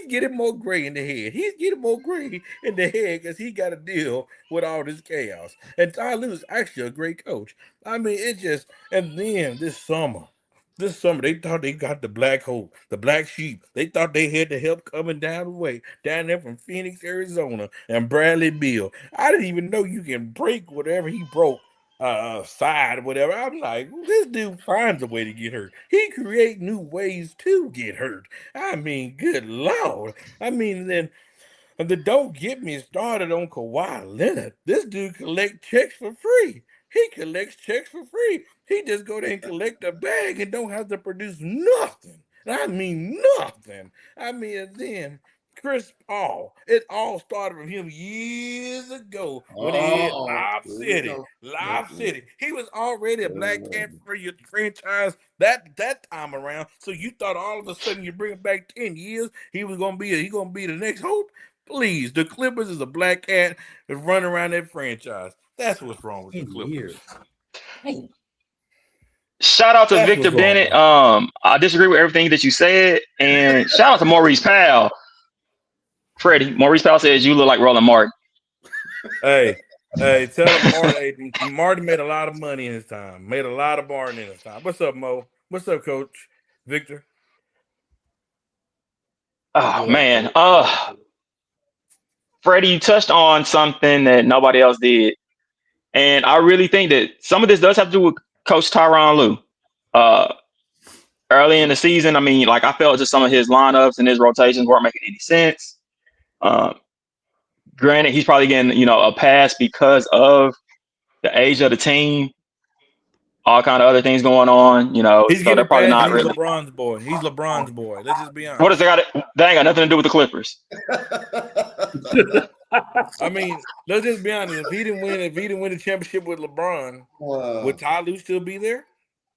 getting more gray in the head. He's getting more gray in the head because he got to deal with all this chaos. And Ty Lue is actually a great coach. I mean, it just, and then this summer, they thought they got the black hole, the black sheep. They thought they had the help coming down the way, down there from Phoenix, Arizona, and Bradley Beal. I didn't even know you can break whatever he broke side or whatever. I'm like, this dude finds a way to get hurt. He create new ways to get hurt. I mean, good Lord. I mean, then don't get me started on Kawhi Leonard. This dude collect checks for free. He collects checks for free. He just go there and collect a bag and don't have to produce nothing. I mean nothing. I mean, and then Chris Paul. It all started from him years ago when he had Oh, Live here we City. go. Live City. He was already a black cat for your franchise that time around. So you thought all of a sudden you bring it back 10 years, he gonna be the next hope? Please, the Clippers is a black cat that's running around that franchise. That's what's wrong with the 10 Clippers. years. Hey, Shout out to That's Victor what's wrong Bennett. with it. I disagree with everything that you said, and shout out to Maurice Powell. Freddie, Maurice Powell says you look like Roland Martin. Hey, tell him Martin made a lot of money in his time. Made a lot of barn in his time. What's up, Mo? What's up, Coach Victor? Oh man, Freddie, you touched on something that nobody else did, and I really think that some of this does have to do with Coach Tyronn Lue. Early in the season, I mean, like I felt just some of his lineups and his rotations weren't making any sense. Um, Granted, he's probably getting a pass because of the age of the team, all kind of other things going on. He's So they're getting probably past. not He's really. LeBron's boy. He's LeBron's boy. Let's just be What does honest. that ain't got nothing to do with the Clippers? I mean, let's just be honest. If he didn't win the championship with LeBron, would Ty Lue still be there?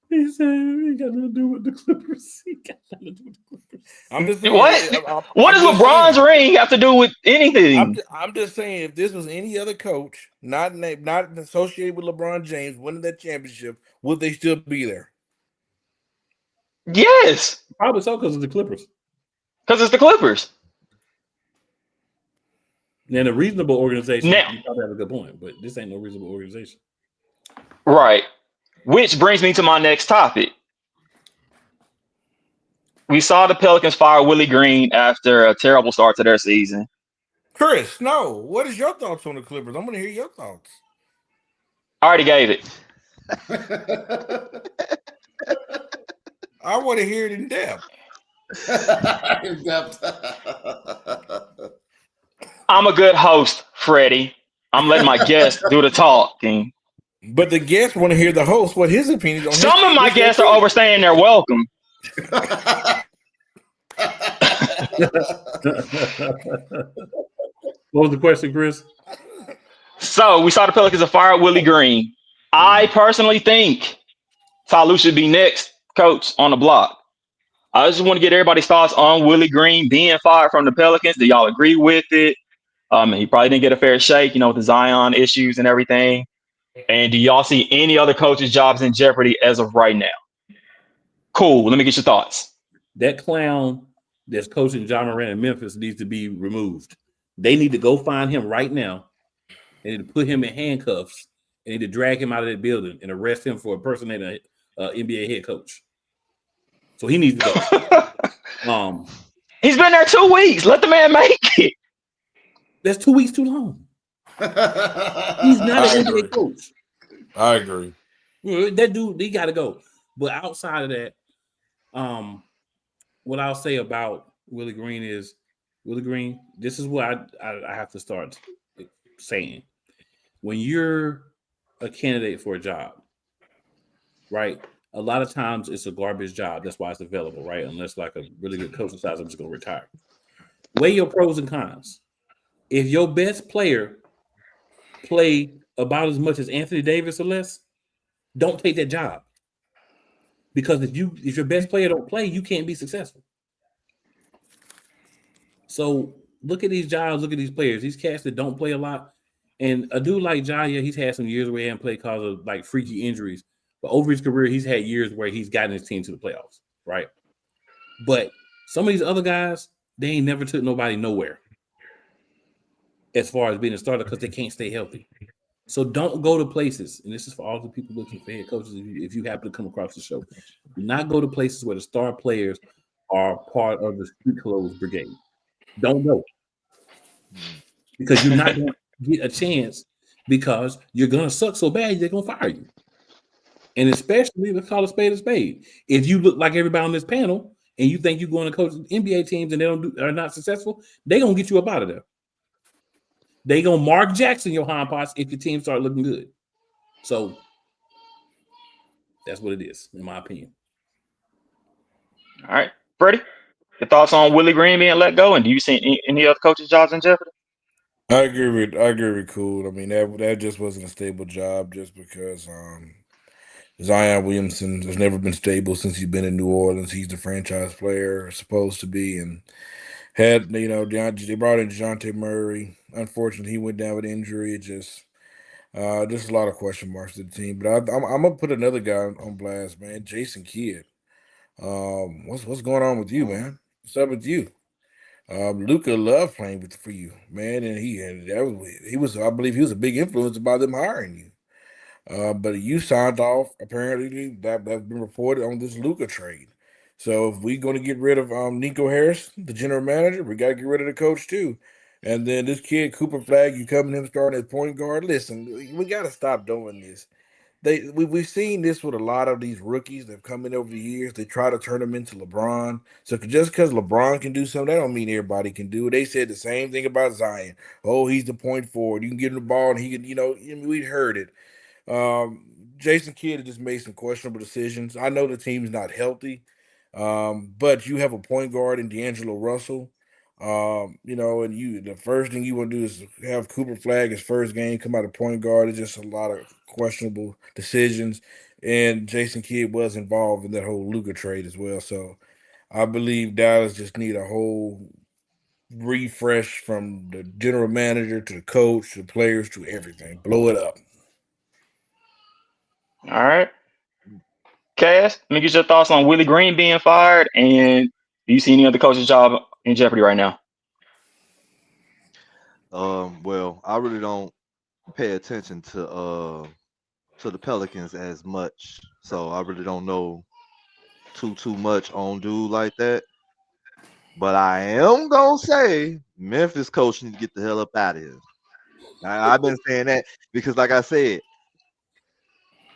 he said he got nothing to do with the Clippers. He got nothing to do with the Clippers. I'm just saying. What does LeBron's ring have to do with anything? I'm just saying, if this was any other coach, not associated with LeBron James winning that championship, would they still be there? Yes, Probably so because of the Clippers. because it's the Clippers. And a reasonable organization, Now, you probably have a good point, but this ain't no reasonable organization. right. Which brings me to my next topic. We saw the Pelicans fire Willie Green after a terrible start to their season. Chris, no. What is your thoughts on the Clippers? I'm going to hear your thoughts. I already gave it. I want to hear it in depth. I'm a good host, Freddie. I'm letting my guests do the talking. But the guests want to hear the host what his opinion on his Some of my guests are overstaying their welcome. What was the question, Chris? So we saw the Pelicans have fired Willie Green. I personally think Ty Lue should be next coach on the block. I just want to get everybody's thoughts on Willie Green being fired from the Pelicans. Do y'all agree with it? He probably didn't get a fair shake, with the Zion issues and everything. And do y'all see any other coaches' jobs in jeopardy as of right now? Cool. Let me get your thoughts. That clown that's coaching John Morant in Memphis needs to be removed. They need to go find him right now. They need to put him in handcuffs and need to drag him out of that building and arrest him for impersonating an NBA head coach. So he needs to go. He's been there 2 weeks. Let the man make it. That's 2 weeks too long. He's not an NBA coach. I agree. That dude, he got to go. But outside of that, what I'll say about Willie Green is, Willie Green, this is what I have to start saying. When you're a candidate for a job, right, a lot of times it's a garbage job. That's why it's available, right? Unless like a really good coach decides I'm just going to retire. Weigh your pros and cons. If your best player play about as much as Anthony Davis or less, don't take that job. Because if your best player don't play, you can't be successful. So look at these jobs, look at these players. These cats that don't play a lot. And a dude like Ja, he's had some years where he hasn't played because of like freaky injuries. But over his career, he's had years where he's gotten his team to the playoffs, right? But some of these other guys, they ain't never took nobody nowhere as far as being a starter because they can't stay healthy. So don't go to places, and this is for all the people looking for head coaches, if you happen to come across the show, do not go to places where the star players are part of the street clothes brigade. Don't go. Because you're not going to get a chance because you're going to suck so bad, they're going to fire you. And especially, let's call a spade a spade. If you look like everybody on this panel and you think you're going to coach NBA teams and they are not successful, they're going to get you up out of there. They gonna Mark Jackson your hind parts if your team start looking good. So that's what it is, in my opinion. All right, Freddie, your thoughts on Willie Green being let go, and do you see any other coaches' jobs in jeopardy? I agree with Cool. I mean, that just wasn't a stable job just because Zion Williamson has never been stable since he's been in New Orleans. He's the franchise player, supposed to be, and had they brought in DeJounte Murray. Unfortunately, he went down with injury. It just a lot of question marks to the team. But I'm gonna put another guy on blast, man. Jason Kidd. What's going on with you, man? What's up with you? Luka loved playing for you, man, and he was I believe he was a big influence about them hiring you. But you signed off apparently that's been reported on this Luka trade. So if we're going to get rid of Nico Harris, the general manager, we got to get rid of the coach too. And then this kid Cooper Flag, you coming him starting as point guard. Listen, we got to stop doing this. We've seen this with a lot of these rookies that have come in over the years. They try to turn them into LeBron. So just because LeBron can do something, that don't mean everybody can do it. They said the same thing about Zion. Oh, he's the point forward. You can give him the ball, and he can. We'd heard it. Jason Kidd just made some questionable decisions. I know the team's not healthy, but you have a point guard in D'Angelo Russell. And the first thing you want to do is have Cooper Flag his first game come out of point guard. It's just a lot of questionable decisions, and Jason Kidd was involved in that whole Luka trade as well. So I believe Dallas just need a whole refresh from the general manager to the coach to the players to everything. Blow it up. All right. Cass, let me get your thoughts on Willie Green being fired, and do you see any other coach's job in jeopardy right now? Well, I really don't pay attention to the Pelicans as much, so I really don't know too much on dude like that. But I am gonna say Memphis coach need to get the hell up out of here. I've been saying that because, like I said,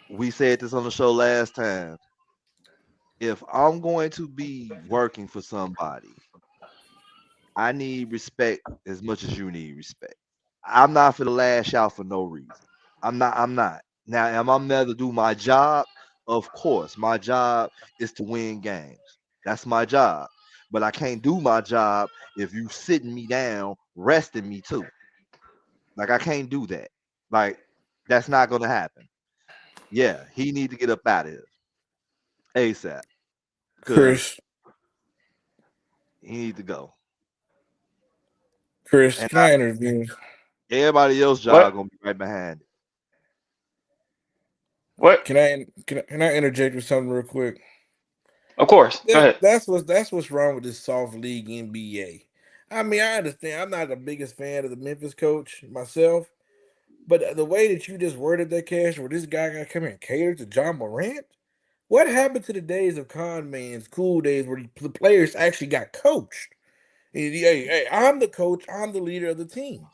we said this on the show last time. If I'm going to be working for somebody, I need respect as much as you need respect. I'm not for the lash out for no reason. I'm not. Now, am I there to do my job? Of course. My job is to win games. That's my job. But I can't do my job if you sitting me down, resting me too. Like I can't do that. Like that's not gonna happen. Yeah, he need to get up out of here ASAP because Chris, he need to go. Chris, And can I intervene? everybody else's job What? gonna be right behind it. What? Can I interject with something real quick? Of course. Go ahead. That's what's wrong with this soft league NBA. I mean, I understand. I'm not the biggest fan of the Memphis coach myself, but the way that you just worded that, Cash, where this guy got to come in and cater to John Morant, what happened to the days of con man's cool days where the players actually got coached? And, hey, I'm the coach. I'm the leader of the team.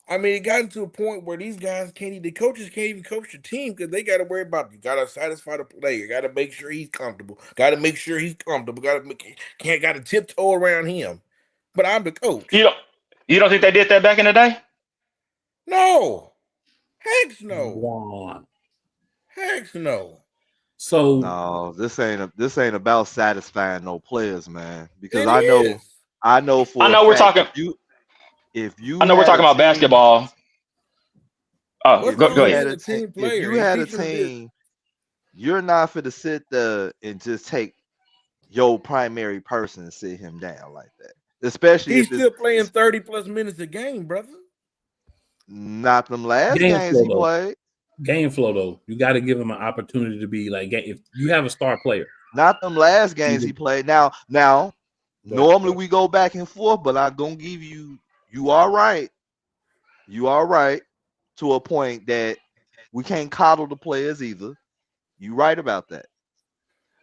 I mean, it got to a point where these guys the coaches can't even coach the team because they got to worry about you. Got to satisfy the player. Got to make sure he's comfortable. Got to make sure he's comfortable. Got to tiptoe around him. But I'm the You coach. don't you don't think they did that back in the day? No, heck no, Wow. heck no. So No, this ain't about satisfying no players, man. Because It I know is. I for a know we're fact talking if you I know we're had a talking about team, basketball. Oh, What's if go wrong you with ahead. had being a a team, team if player you and had a teaching them this? team, you're not fit to sit there and just take your primary person and sit him down like that. Especially He's if still playing it's 30 plus minutes a game, brother. not them last game games flow he though. played. Game flow though. You got to give him an opportunity to be like if you have a star player. Not them last games he played. Now, normally But we go back and forth, but I'm gonna give you are right. You are right to a point that we can't coddle the players either. You right about that.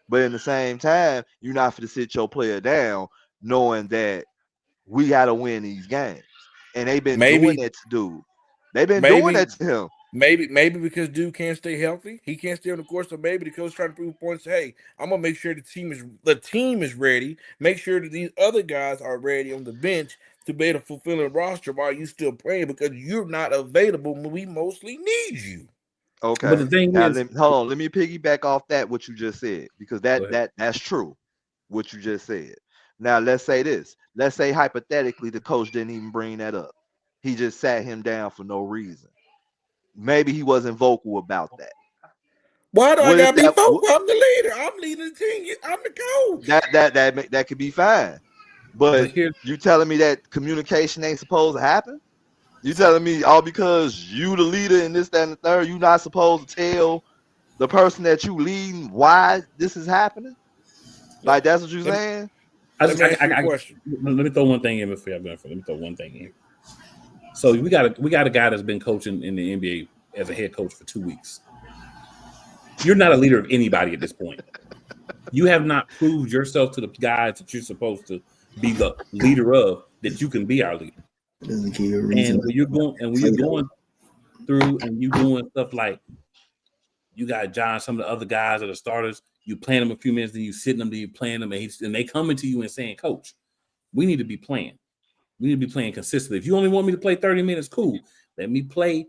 But in the same time, you're not going to sit your player down knowing that we got to win these games. And they've been doing maybe, that to dude. They've been doing maybe that to him. Maybe because dude can't stay healthy, he can't stay on the course. So maybe the coach trying to prove points. Hey, I'm gonna make sure the team is ready. Make sure that these other guys are ready on the bench to be able to fulfill a roster while you still playing because you're not available when we mostly need you. But Okay. the thing Now is, hold on. Let me piggyback off that what you just said because go ahead. that's true. What you just said. Now let's say this. Let's say hypothetically the coach didn't even bring that up. He just sat him down for no reason. Maybe he wasn't vocal about that. Why do I What if gotta be that vocal? I'm the leader. I'm leading the team. I'm the coach. that could be fine? But But here, you telling me that communication ain't supposed to happen? You telling me all because you the leader in this, that, and the third, you not supposed to tell the person that you leading why this is happening? Like that's what you Let me, saying? let me ask you a question. let me throw one thing in before I'm going. Let me throw one thing in. So we got a guy that's been coaching in the NBA as a head coach for 2 weeks. You're not a leader of anybody at this point. You have not proved yourself to the guys that you're supposed to be the leader of that you can be our leader. Doesn't give you a reason. And when you're going through and you doing stuff like you got John, some of the other guys that are starters, you playing them a few minutes, then you sitting them, then you playing them, and they coming to you and saying, "Coach, we need to be playing. We need to be playing consistently. If you only want me to play 30 minutes, cool. Let me play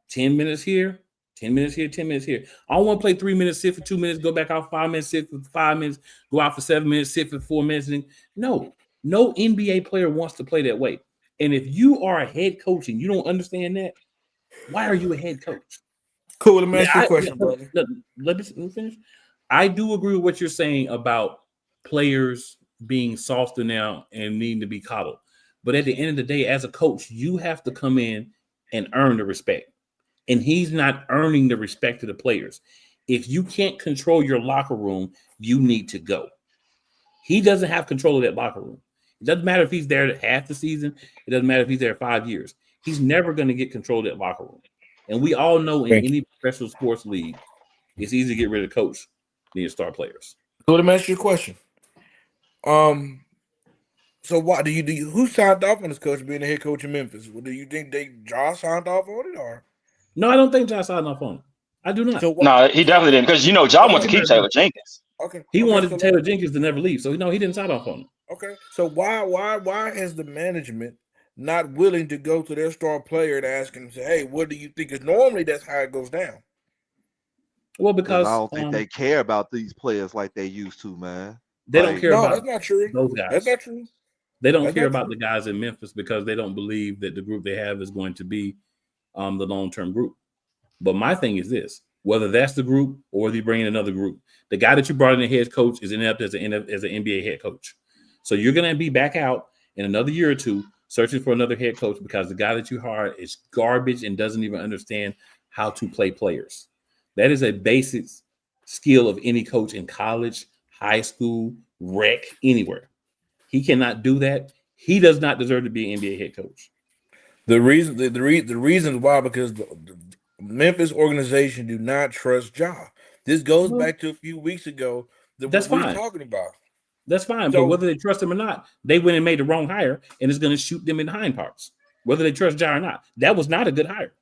10 minutes here, 10 minutes here, 10 minutes here. I don't want to play 3 minutes, sit for 2 minutes, go back out 5 minutes, sit for 5 minutes, go out for 7 minutes, sit for 4 minutes. No NBA player wants to play that way. And if you are a head coach and you don't understand that, why are you a head coach? Cool. Let me ask you a question, brother. Let me finish. I do agree with what you're saying about players being softer now and needing to be coddled. But at the end of the day, as a coach, you have to come in and earn the respect. And he's not earning the respect of the players. If you can't control your locker room, you need to go. He doesn't have control of that locker room. It doesn't matter if he's there half the season. It doesn't matter if he's there 5 years. He's never going to get control of that locker room. And we all know in any professional sports league, it's easy to get rid of coach than star players. So let me ask you a question. So what do you who signed off on this coach being the head coach in Memphis? Well, do you think Josh signed off on it or? No, I don't think Josh signed off on it. I do not. No, he definitely didn't, because John wanted to keep Taylor Jenkins. Okay. He wanted Taylor Jenkins to never leave, so he didn't sign off on it. Okay. So why has the management not willing to go to their star player and ask him, say, hey, what do you think? Because normally that's how it goes down. Well, because I don't think they care about these players like they used to, man. They don't care about that's not true. Those guys. That's not true. They don't care about the guys in Memphis because they don't believe that the group they have is going to be the long-term group. But my thing is this: whether that's the group or whether you bring in another group, the guy that you brought in the head coach is inept as an NBA head coach. So you're going to be back out in another year or two searching for another head coach because the guy that you hired is garbage and doesn't even understand how to play players. That is a basic skill of any coach in college, high school, rec, anywhere. He cannot do that. He does not deserve to be an NBA head coach. The reason why, because the Memphis organization do not trust Ja. This goes back to a few weeks ago That's what we fine. were talking about. That's fine, So- but whether they trust him or not, they went and made the wrong hire, and it's going to shoot them in the hind parts. Whether they trust Ja or not, that was not a good hire.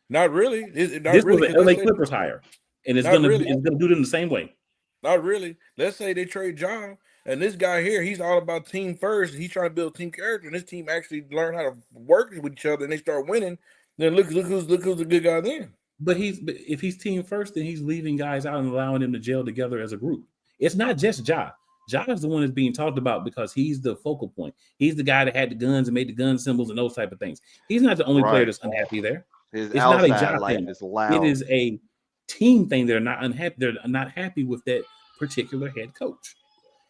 Not really. This was an LA Clippers hire, and it's going to do them the same way. Not really. Let's say they trade Ja, and this guy here, he's all about team first. He's trying to build team character, and this team actually learn how to work with each other, and they start winning. Then look who's the good guy then. But if he's team first, then he's leaving guys out and allowing them to gel together as a group. It's not just Ja. Ja is the one that's being talked about because he's the focal point. He's the guy that had the guns and made the gun symbols and those type of things. He's not the only player that's unhappy there. His It's not a outside Ja life thing. is loud. It is a team thing. They're not unhappy. They're not happy with that particular head coach.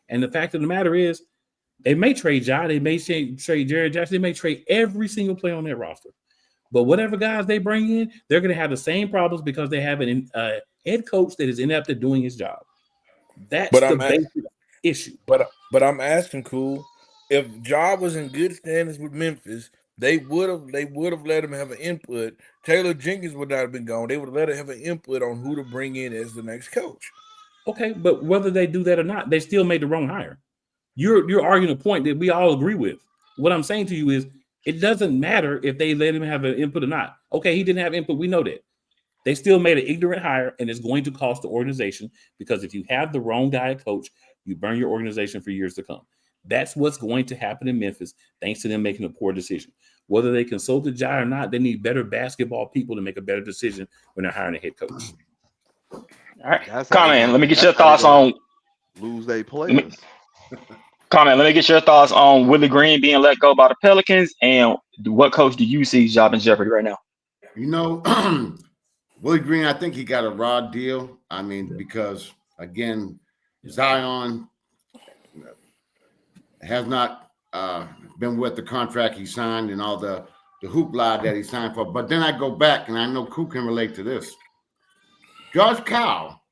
And the fact of the matter is, they may trade Ja, they may trade Jared Jackson, they may trade every single player on their roster. But whatever guys they bring in, they're going to have the same problems because they have a head coach that is inept at doing his job. That's the basic issue. But I'm asking, Cool, if Ja was in good standings with Memphis, they would have let him have an input. Taylor Jenkins would not have been gone. They would have let him have an input on who to bring in as the next coach. Okay, but whether they do that or not, they still made the wrong hire. You're arguing a point that we all agree with. What I'm saying to you is, it doesn't matter if they let him have an input or not. Okay, he didn't have input. We know that. They still made an ignorant hire, and it's going to cost the organization because if you have the wrong guy coach, you burn your organization for years to come. That's what's going to happen in Memphis, thanks to them making a poor decision. Whether they consulted Ja or not, they need better basketball people to make a better decision when they're hiring a head coach. All right, comment. Let me get your thoughts on lose their players. Comment. Let me get your thoughts on Willie Green being let go by the Pelicans, and what coach do you see job in jeopardy right now? Willie Green, I think he got a raw deal. I mean, because again, Zion has not been with the contract he signed and all the hoopla that he signed for. But then I go back, and I know Coop can relate to this. George Kyle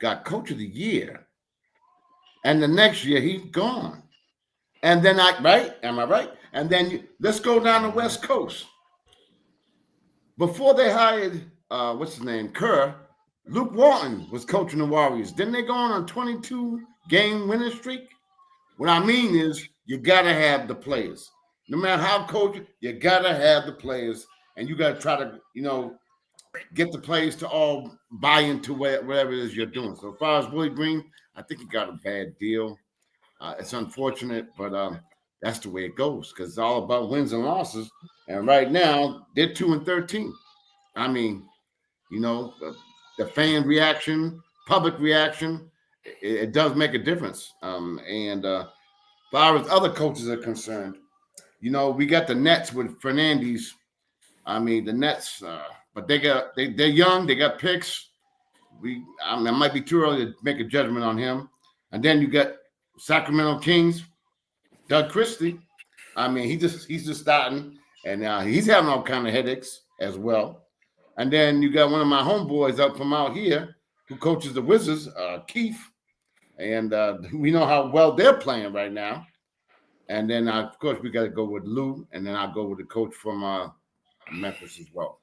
got Coach of the Year. And the next year, he's gone. And then am I right? And then let's go down the West Coast. Before they hired, what's his name, Kerr, Luke Walton was coaching the Warriors. Didn't they go on a 22-game winning streak? What I mean is, you got to have the players. No matter how coach, you got to have the players. And you got to try to, get the players to all buy into whatever it is you're doing. So as far as Willie Green, I think he got a bad deal. It's unfortunate, but that's the way it goes because it's all about wins and losses. And right now, they're 2-13. I mean, the fan reaction, public reaction, it does make a difference. And as far as other coaches are concerned, we got the Nets with Fernandez. I mean, the Nets, but they're young. They got picks. It might be too early to make a judgment on him. And then you got Sacramento Kings, Doug Christie. I mean, he's just starting, and he's having all kind of headaches as well. And then you got one of my homeboys up from out here who coaches the Wizards, Keith. And we know how well they're playing right now. And then, of course, we got to go with Lou. And then I'll go with the coach from Memphis as well.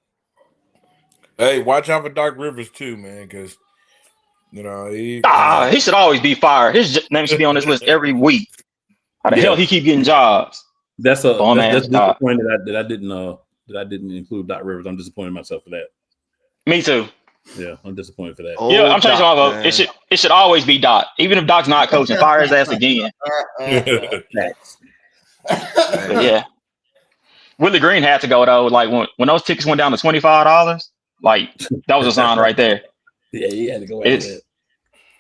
Hey, watch out for Doc Rivers too, man, because he should always be fired. His name should be on this list every week. How the hell he keep getting jobs? That's disappointing that I didn't include Doc Rivers. I'm disappointed in myself for that. Me too. Yeah, I'm disappointed for that. Yeah, I'm changing my vote. It should always be Doc, even if Doc's not coaching. Fire his ass again. Yeah. Willie Green had to go though. Like when those tickets went down to $25, like that was a sign right there. Yeah, he had to go after that.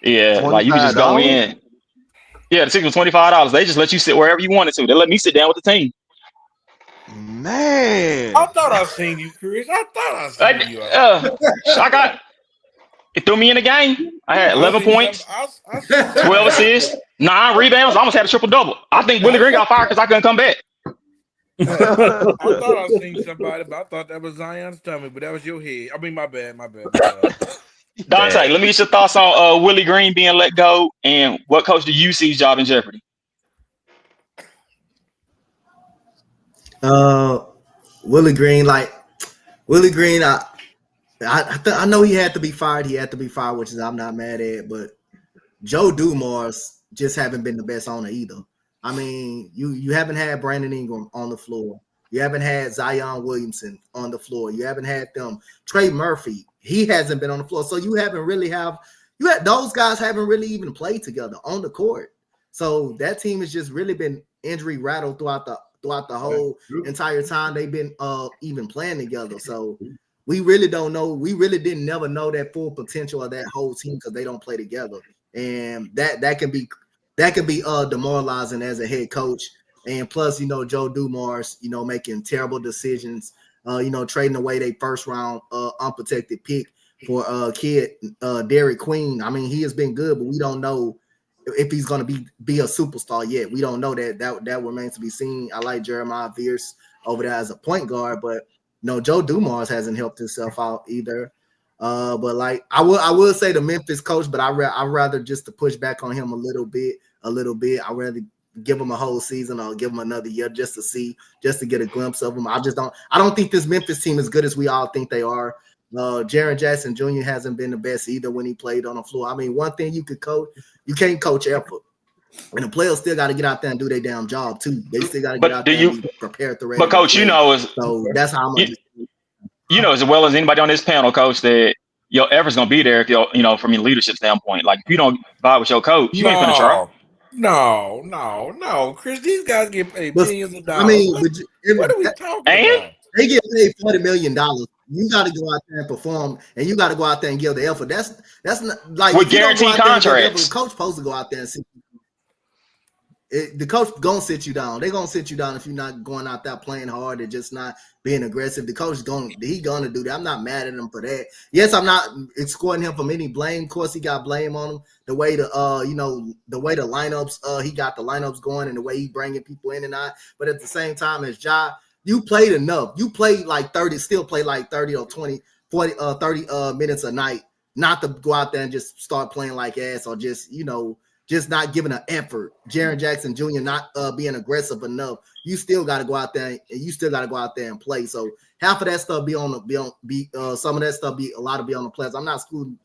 Yeah, like you just go in. Yeah, the ticket was $25. They just let you sit wherever you wanted to. They let me sit down with the team. Man, I thought I seen you, Chris. I thought I seen you. It threw me in the game. I had 11 points, 12 assists, 9 rebounds. I almost had a triple-double. I think Willie Green got fired because I couldn't come back. I thought I seen somebody, but I thought that was Zion's stomach, but that was your head. I mean, my bad. Dante, let me get your thoughts on Willie Green being let go, and what coach do you see job in jeopardy? Willie Green, I know he had to be fired. He had to be fired, which is I'm not mad at. But Joe Dumars just haven't been the best owner either. I mean, you haven't had Brandon Ingram on the floor. You haven't had Zion Williamson on the floor. You haven't had them. Trey Murphy, he hasn't been on the floor. So those guys haven't really even played together on the court. So that team has just really been injury rattled throughout the whole entire time they've been even playing together. So we really don't know. We really didn't never know that full potential of that whole team because they don't play together. And that can be demoralizing as a head coach. And plus, Joe Dumars, making terrible decisions, trading away their first round unprotected pick for kid Derek Queen. I mean, he has been good, but we don't know if he's going to be a superstar yet. We don't know that remains to be seen. I like Jeremiah Pierce over there as a point guard, but Joe Dumars hasn't helped himself out either. But like I would say the Memphis coach, but I'd rather just to push back on him a little bit. I'd rather give him a whole season or give him another year just to get a glimpse of him. I don't think this Memphis team is good as we all think they are. Jaren Jackson Jr. hasn't been the best either when he played on the floor. I mean, one thing you could coach, you can't coach effort. And the players still got to get out there and do their damn job too. They still got to get out there and be prepared to. But coach, so that's how I'm. As well as anybody on this panel, coach, that your effort's gonna be there if from your leadership standpoint. Like if you don't vibe with your coach, you ain't gonna try. No, Chris. These guys get paid millions of dollars. I mean, what are we talking about? They get paid $40 million. You got to go out there and perform, and you got to go out there and give the effort. That's not like with guaranteed contracts. The coach supposed to go out there and sit. The coach gonna sit you down. They're gonna sit you down if you're not going out there playing hard and just not being aggressive. The coach gonna do that. I'm not mad at him for that. Yes, I'm not escorting him from any blame. Of course, he got blame on him. The way the lineups, he got the lineups going and the way he bringing people in and out. But at the same time, as Ja, you played enough. You played like 30, still play like 30 or 20, 40, 30 minutes a night. Not to go out there and just start playing like ass or just not giving an effort. Jaren Jackson Jr. not being aggressive enough. You still got to go out there and play. So half of that stuff some of that stuff be on the players. I'm not excluding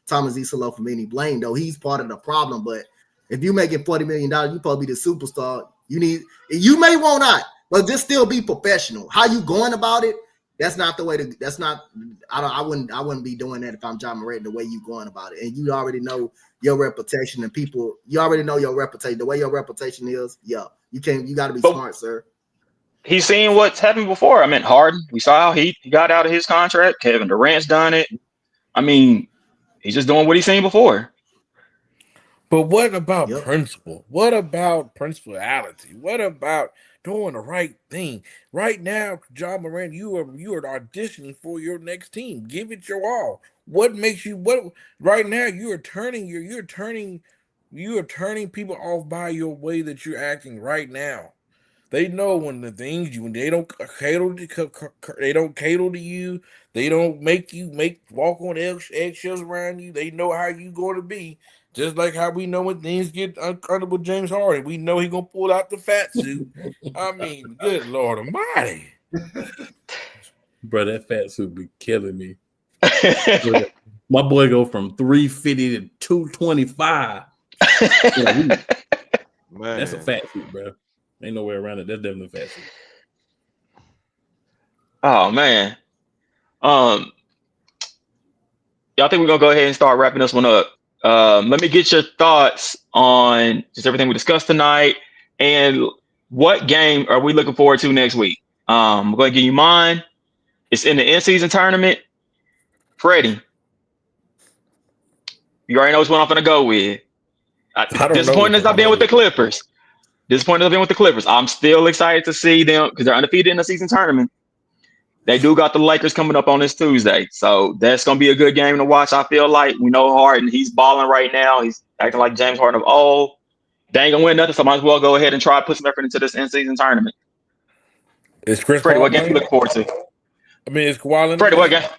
Thomas Isolo from any blame though. He's part of the problem. But if you're making $40 million, you probably be the superstar. You may want not, but just still be professional. How you going about it? That's not the way to. That's not. I wouldn't be doing that if I'm John Morant. The way you going about it, and you already know your reputation and people. You already know your reputation. The way your reputation is, yeah. You got to be smart, sir. He's seen what's happened before. I mean, Harden. We saw how he got out of his contract. Kevin Durant's done it. I mean, he's just doing what he's seen before. But what about principle? What about principality? What about doing the right thing? Right now, John Morant, you are auditioning for your next team. Give it your all. What makes you right now you're turning people off by your way that you're acting right now. They know when the things when they don't cater to you. They don't make you walk on eggshells around you. They know how you going to be. Just like how we know when things get uncomfortable. James Harden, we know he gonna pull out the fat suit. I mean, good Lord Almighty, Bro, that fat suit be killing me. My boy go from 350 to 225. Man. That's a fat suit, bro. Ain't no way around it. That's definitely a fat suit. Oh man. Y'all think we're gonna go ahead and start wrapping this one up? Let me get your thoughts on just everything we discussed tonight, and what game are we looking forward to next week? I'm going to give you mine. It's in the in-season tournament. Freddie, you already know which one I'm going to go with. I don't know Disappointed which as I've been with the Clippers. I'm still excited to see them because they're undefeated in the season tournament. They do got the Lakers coming up on this Tuesday. So that's going to be a good game to watch. I feel like we know Harden. He's balling right now. He's acting like James Harden of old. They ain't going to win nothing, so might as well go ahead and try to put some effort into this in-season tournament. Is Chris Freddie, Paul what game are you looking forward to? I mean, is Kawhi Leonard Freddie, playing?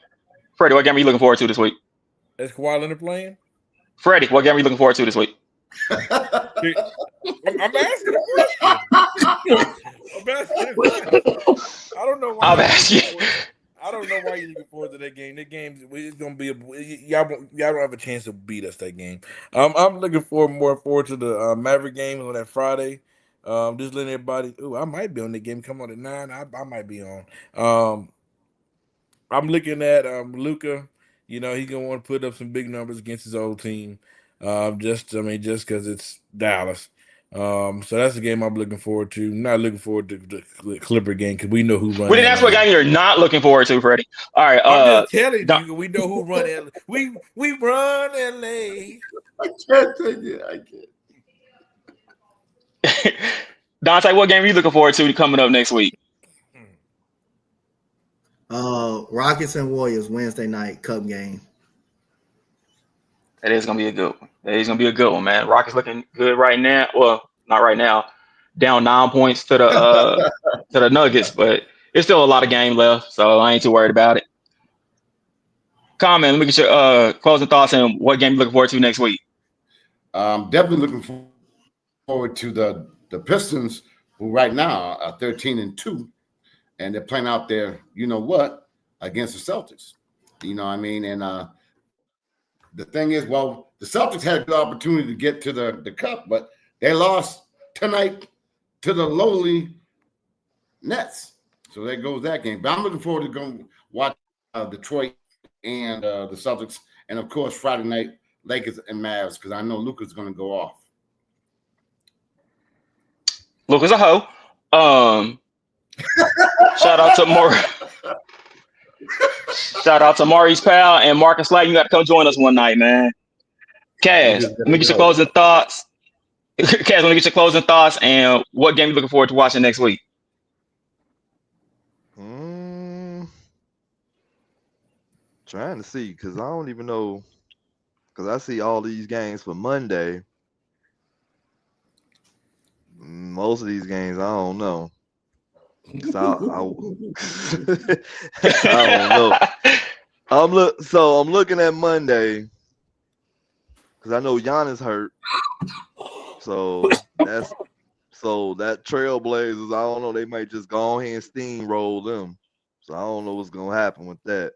what game are you looking forward to this week? Is Kawhi Leonard playing? Freddie, what game are you looking forward to this week? I'm asking a question. I don't know why. I'm asking. I don't know why you're looking forward to that game. That game is gonna be y'all don't have a chance to beat us that game. I'm looking forward to the Maverick game on that Friday. Just letting everybody. I might be on the game. Come on at 9. I might be on. I'm looking at Luka. You know, he's gonna want to put up some big numbers against his old team. Just because it's Dallas. So that's the game I'm looking forward to. Not looking forward to the Clipper game because we know who runs. We didn't ask what game you're not looking forward to, Freddie. All right. I'm just telling you, we know who run LA. We run LA. I can't take it. I can't. Dante, what game are you looking forward to coming up next week? Rockets and Warriors Wednesday night cup game. That is gonna be a good one. That is gonna be a good one, man. Rockets looking good right now. Well, not right now. Down 9 points to the Nuggets, but it's still a lot of game left, so I ain't too worried about it. Comment. Let me get your closing thoughts on what game you're looking forward to next week. Definitely looking forward to the Pistons, who right now are 13-2, and they're playing out there, you know what, against the Celtics. You know what I mean? And the thing is, well, the Celtics had a good opportunity to get to the cup, but they lost tonight to the lowly Nets. So there goes that game. But I'm looking forward to going watch Detroit and the Celtics, and of course Friday night Lakers and Mavs, because I know Luka's going to go off. Luka's a hoe. Shout out to Maurice Powell and Marcus Slade. You got to come join us one night, man. Kaz, let me get your closing thoughts. Kaz, let me get your closing thoughts and what game you looking forward to watching next week. Trying to see, because I don't even know, because I see all these games for Monday. Most of these games, I don't know. I don't know. I'm looking at Monday because I know Giannis hurt. So that Trailblazers, I don't know. They might just go ahead and steamroll them. So I don't know what's gonna happen with that.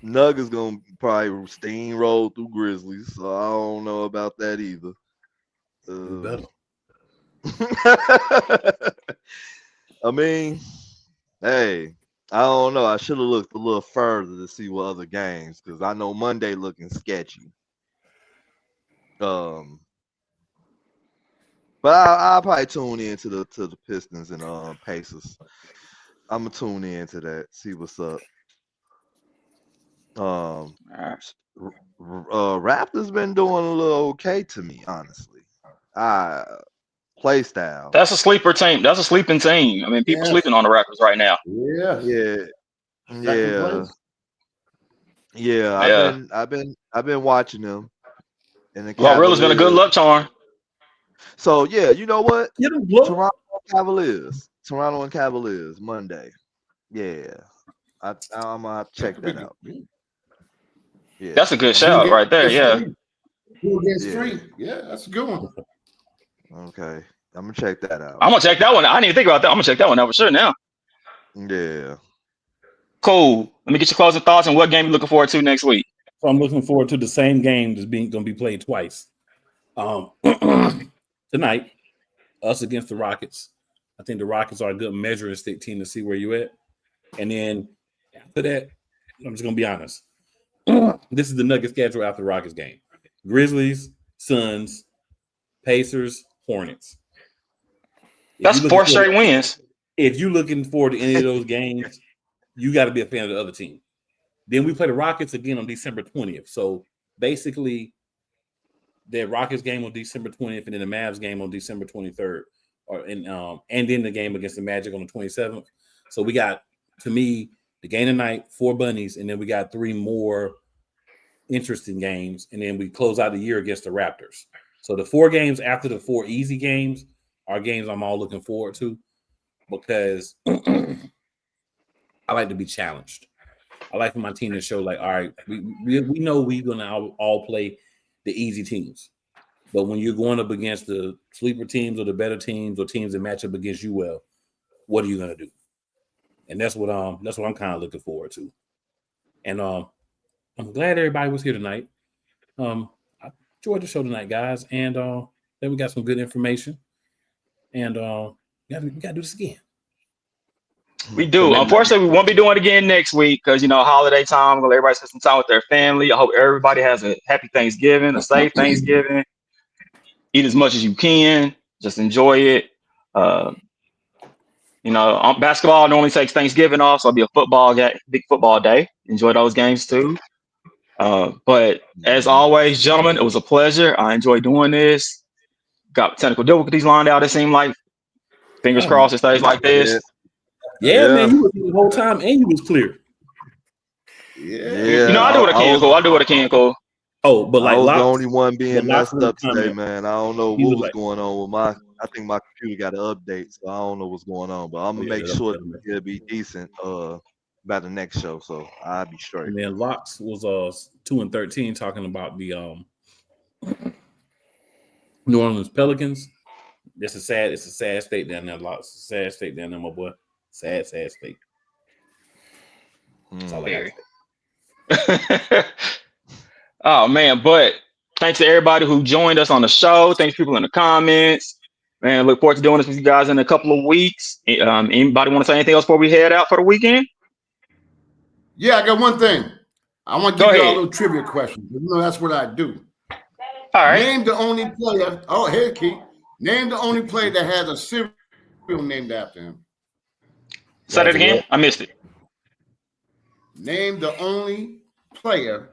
Nuggets gonna probably steamroll through Grizzlies, so I don't know about that either. I mean, hey, I don't know. I should have looked a little further to see what other games, because I know Monday looking sketchy. But I'll probably tune in to the Pistons and Pacers. I'm gonna tune in to that, see what's up. Raptors been doing a little okay to me, honestly. Play style. That's a sleeper team. That's a sleeping team. I mean, people sleeping on the Raptors right now. Yeah. I've been watching them. And Glorilla's been a good luck charm. So yeah, you know what? Get them look. Toronto and Cavaliers Monday. Yeah, I'm gonna have to check that out. Yeah, That's a good shout right there. Yeah. 2 against 3. Yeah, that's a good one. okay, I'm gonna check that out. I'm gonna check that one. I didn't even think about that. I'm gonna check that one out for sure now. Yeah. Cool. Let me get your closing thoughts on what game you're looking forward to next week. So I'm looking forward to the same game that's going to be played twice. Tonight, us against the Rockets. I think the Rockets are a good measuring stick team to see where you at. And then after that, I'm just going to be honest. This is the Nuggets schedule after the Rockets game. Grizzlies, Suns, Pacers, Hornets. That's 4 straight wins. If you're looking forward to any of those games, you got to be a fan of the other team. Then we play the Rockets again on December 20th. So basically, the Rockets game on December 20th and then the Mavs game on December 23rd. And then the game against the Magic on the 27th. So we got, to me, the game tonight, 4 bunnies, and then we got 3 more interesting games, and then we close out the year against the Raptors. So the 4 games after the 4 easy games are games I'm all looking forward to because I like to be challenged. I like for my team to show, like, all right, we know we're going to all play the easy teams. But when you're going up against the sleeper teams or the better teams or teams that match up against you well, what are you going to do? And that's what I'm kind of looking forward to. And I'm glad everybody was here tonight. I enjoyed the show tonight, guys. And then we got some good information. And we got to do this again. We do. Unfortunately, we won't be doing it again next week because, holiday time. We're going to let everybody spend some time with their family. I hope everybody has a happy Thanksgiving, a safe Thanksgiving. Eat as much as you can. Just enjoy it. Basketball normally takes Thanksgiving off, so it'll be a big football day. Enjoy those games too. But as always, gentlemen, it was a pleasure. I enjoy doing this. Got technical difficulties lined out. It seemed like fingers crossed it stays like this. Yeah, man, you was the whole time and you was clear. Yeah. I do what I can, cool. I do what I can, cool. Oh, but like I was Locks, the only one being messed up today, comment. man. I don't know what was going on with I think my computer got an update, so I don't know what's going on. But I'm gonna make sure it'll be decent by the next show, so I'll be straight. And then Locks was 2-13 talking about the New Orleans Pelicans. It's a sad state down there, Locks. Sad state down there, my boy. Sad state. That's all I got. Oh man, but thanks to everybody who joined us on the show. Thanks people in the comments. Man, look forward to doing this with you guys in a couple of weeks. Anybody want to say anything else before we head out for the weekend? Yeah, I got one thing. I want to give you all a little trivia question. That's what I do. All right. Name the only player. Oh, hey, Keith. Name the only player that has a cereal named after him. Say that again. I missed it. Name the only player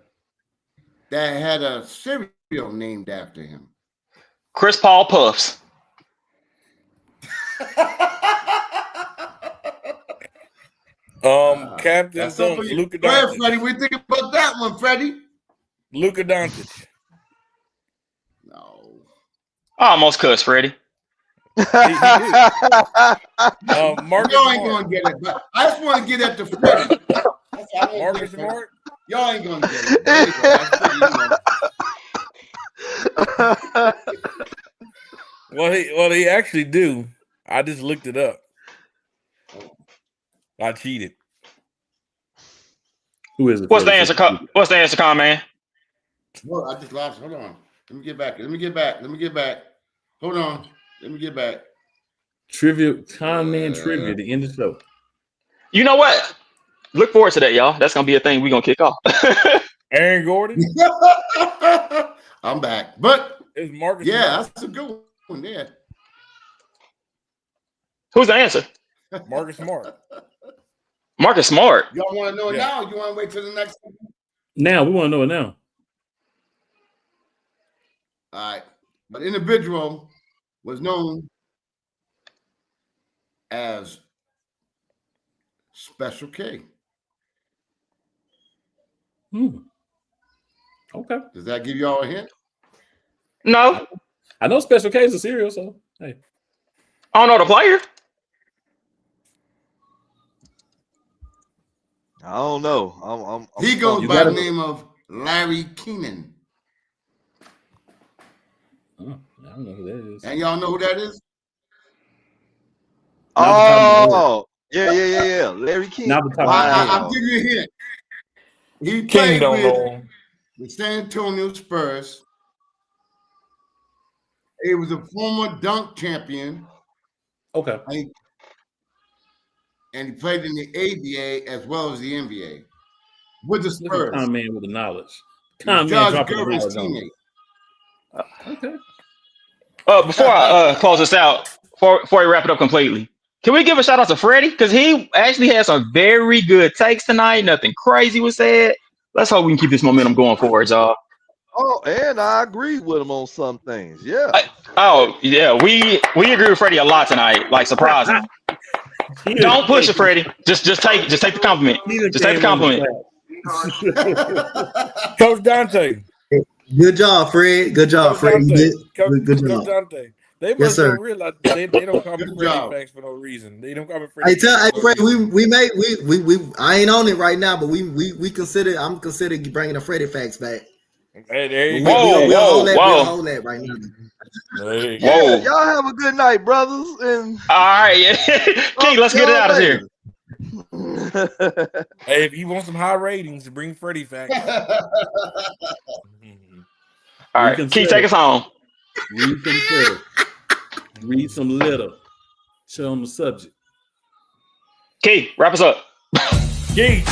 that had a cereal named after him. Chris Paul Puffs. Captain Luka Doncic. Go ahead, Freddie. We think about that one, Freddie. Luka Doncic. No. I almost cussed, Freddie. Marcus Y'all ain't gonna get it, but I just want to get at the Freddie. Marcus Smart. Y'all ain't gonna get it. There you go. Well, he actually do. I just looked it up. I cheated. Who is it? What's the answer? What's the answer, man? Well, I just lost. Hold on. Let me get back. Hold on. Let me get back. Trivia, trivia, the end of the show. You know what? Look forward to that, y'all. That's gonna be a thing we're gonna kick off. Aaron Gordon. I'm back. But it's Marcus. Yeah, Smart. That's a good one. Yeah. Who's the answer? Marcus Smart. Marcus Smart. Y'all want to know it now? Or you want to wait till the next one? Now we want to know it now. All right. But individual was known as Special K. Okay. Does that give y'all a hint? No. I know Special K is a cereal, so hey. I don't know the player. I don't know. He goes You by the gotta- name of Larry Keenan. Oh, I don't know who that is. And y'all know who that is? Oh, yeah. Larry King. Now the top of Well, my head. I'm giving you a hint. He King played don't know with him. the San Antonio Spurs. He was a former dunk champion, Okay. and he played in the ABA as well as the NBA with the This is Spurs. Con Man with the knowledge. He Con was Man Josh dropping the Gervais' knowledge on me. teammate. Okay. Before I close this out, before we wrap it up completely, can we give a shout out to Freddie? Because he actually had some very good takes tonight. Nothing crazy was said. Let's hope we can keep this momentum going forward, y'all. Oh, and I agree with him on some things. Yeah. We agree with Freddie a lot tonight. Like surprising. Don't push it, Freddie. Just take the compliment. Just take the compliment. Coach Dante. Good job, Fred. Good job, Fred. You did- Good Coach job. Dante. They Yes, must sir. don't realize they don't call me Good Freddie job. Facts for no reason. They don't call me Freddie. Hey, Facts for no Fred, reason. we I ain't on it right now, but we consider I'm considering bringing the Freddie facts back. Hey, there you Whoa, go. whoa. We'll hold that right now. There you go. Whoa. Yeah, y'all have a good night, brothers. And All right, yeah. King, let's get it out of here. Hey, if you want some high ratings, bring Freddie Facts. All right, Keith, take us home. Read some letter. Read some letter. Show them the subject. Keith, wrap us up. Keith.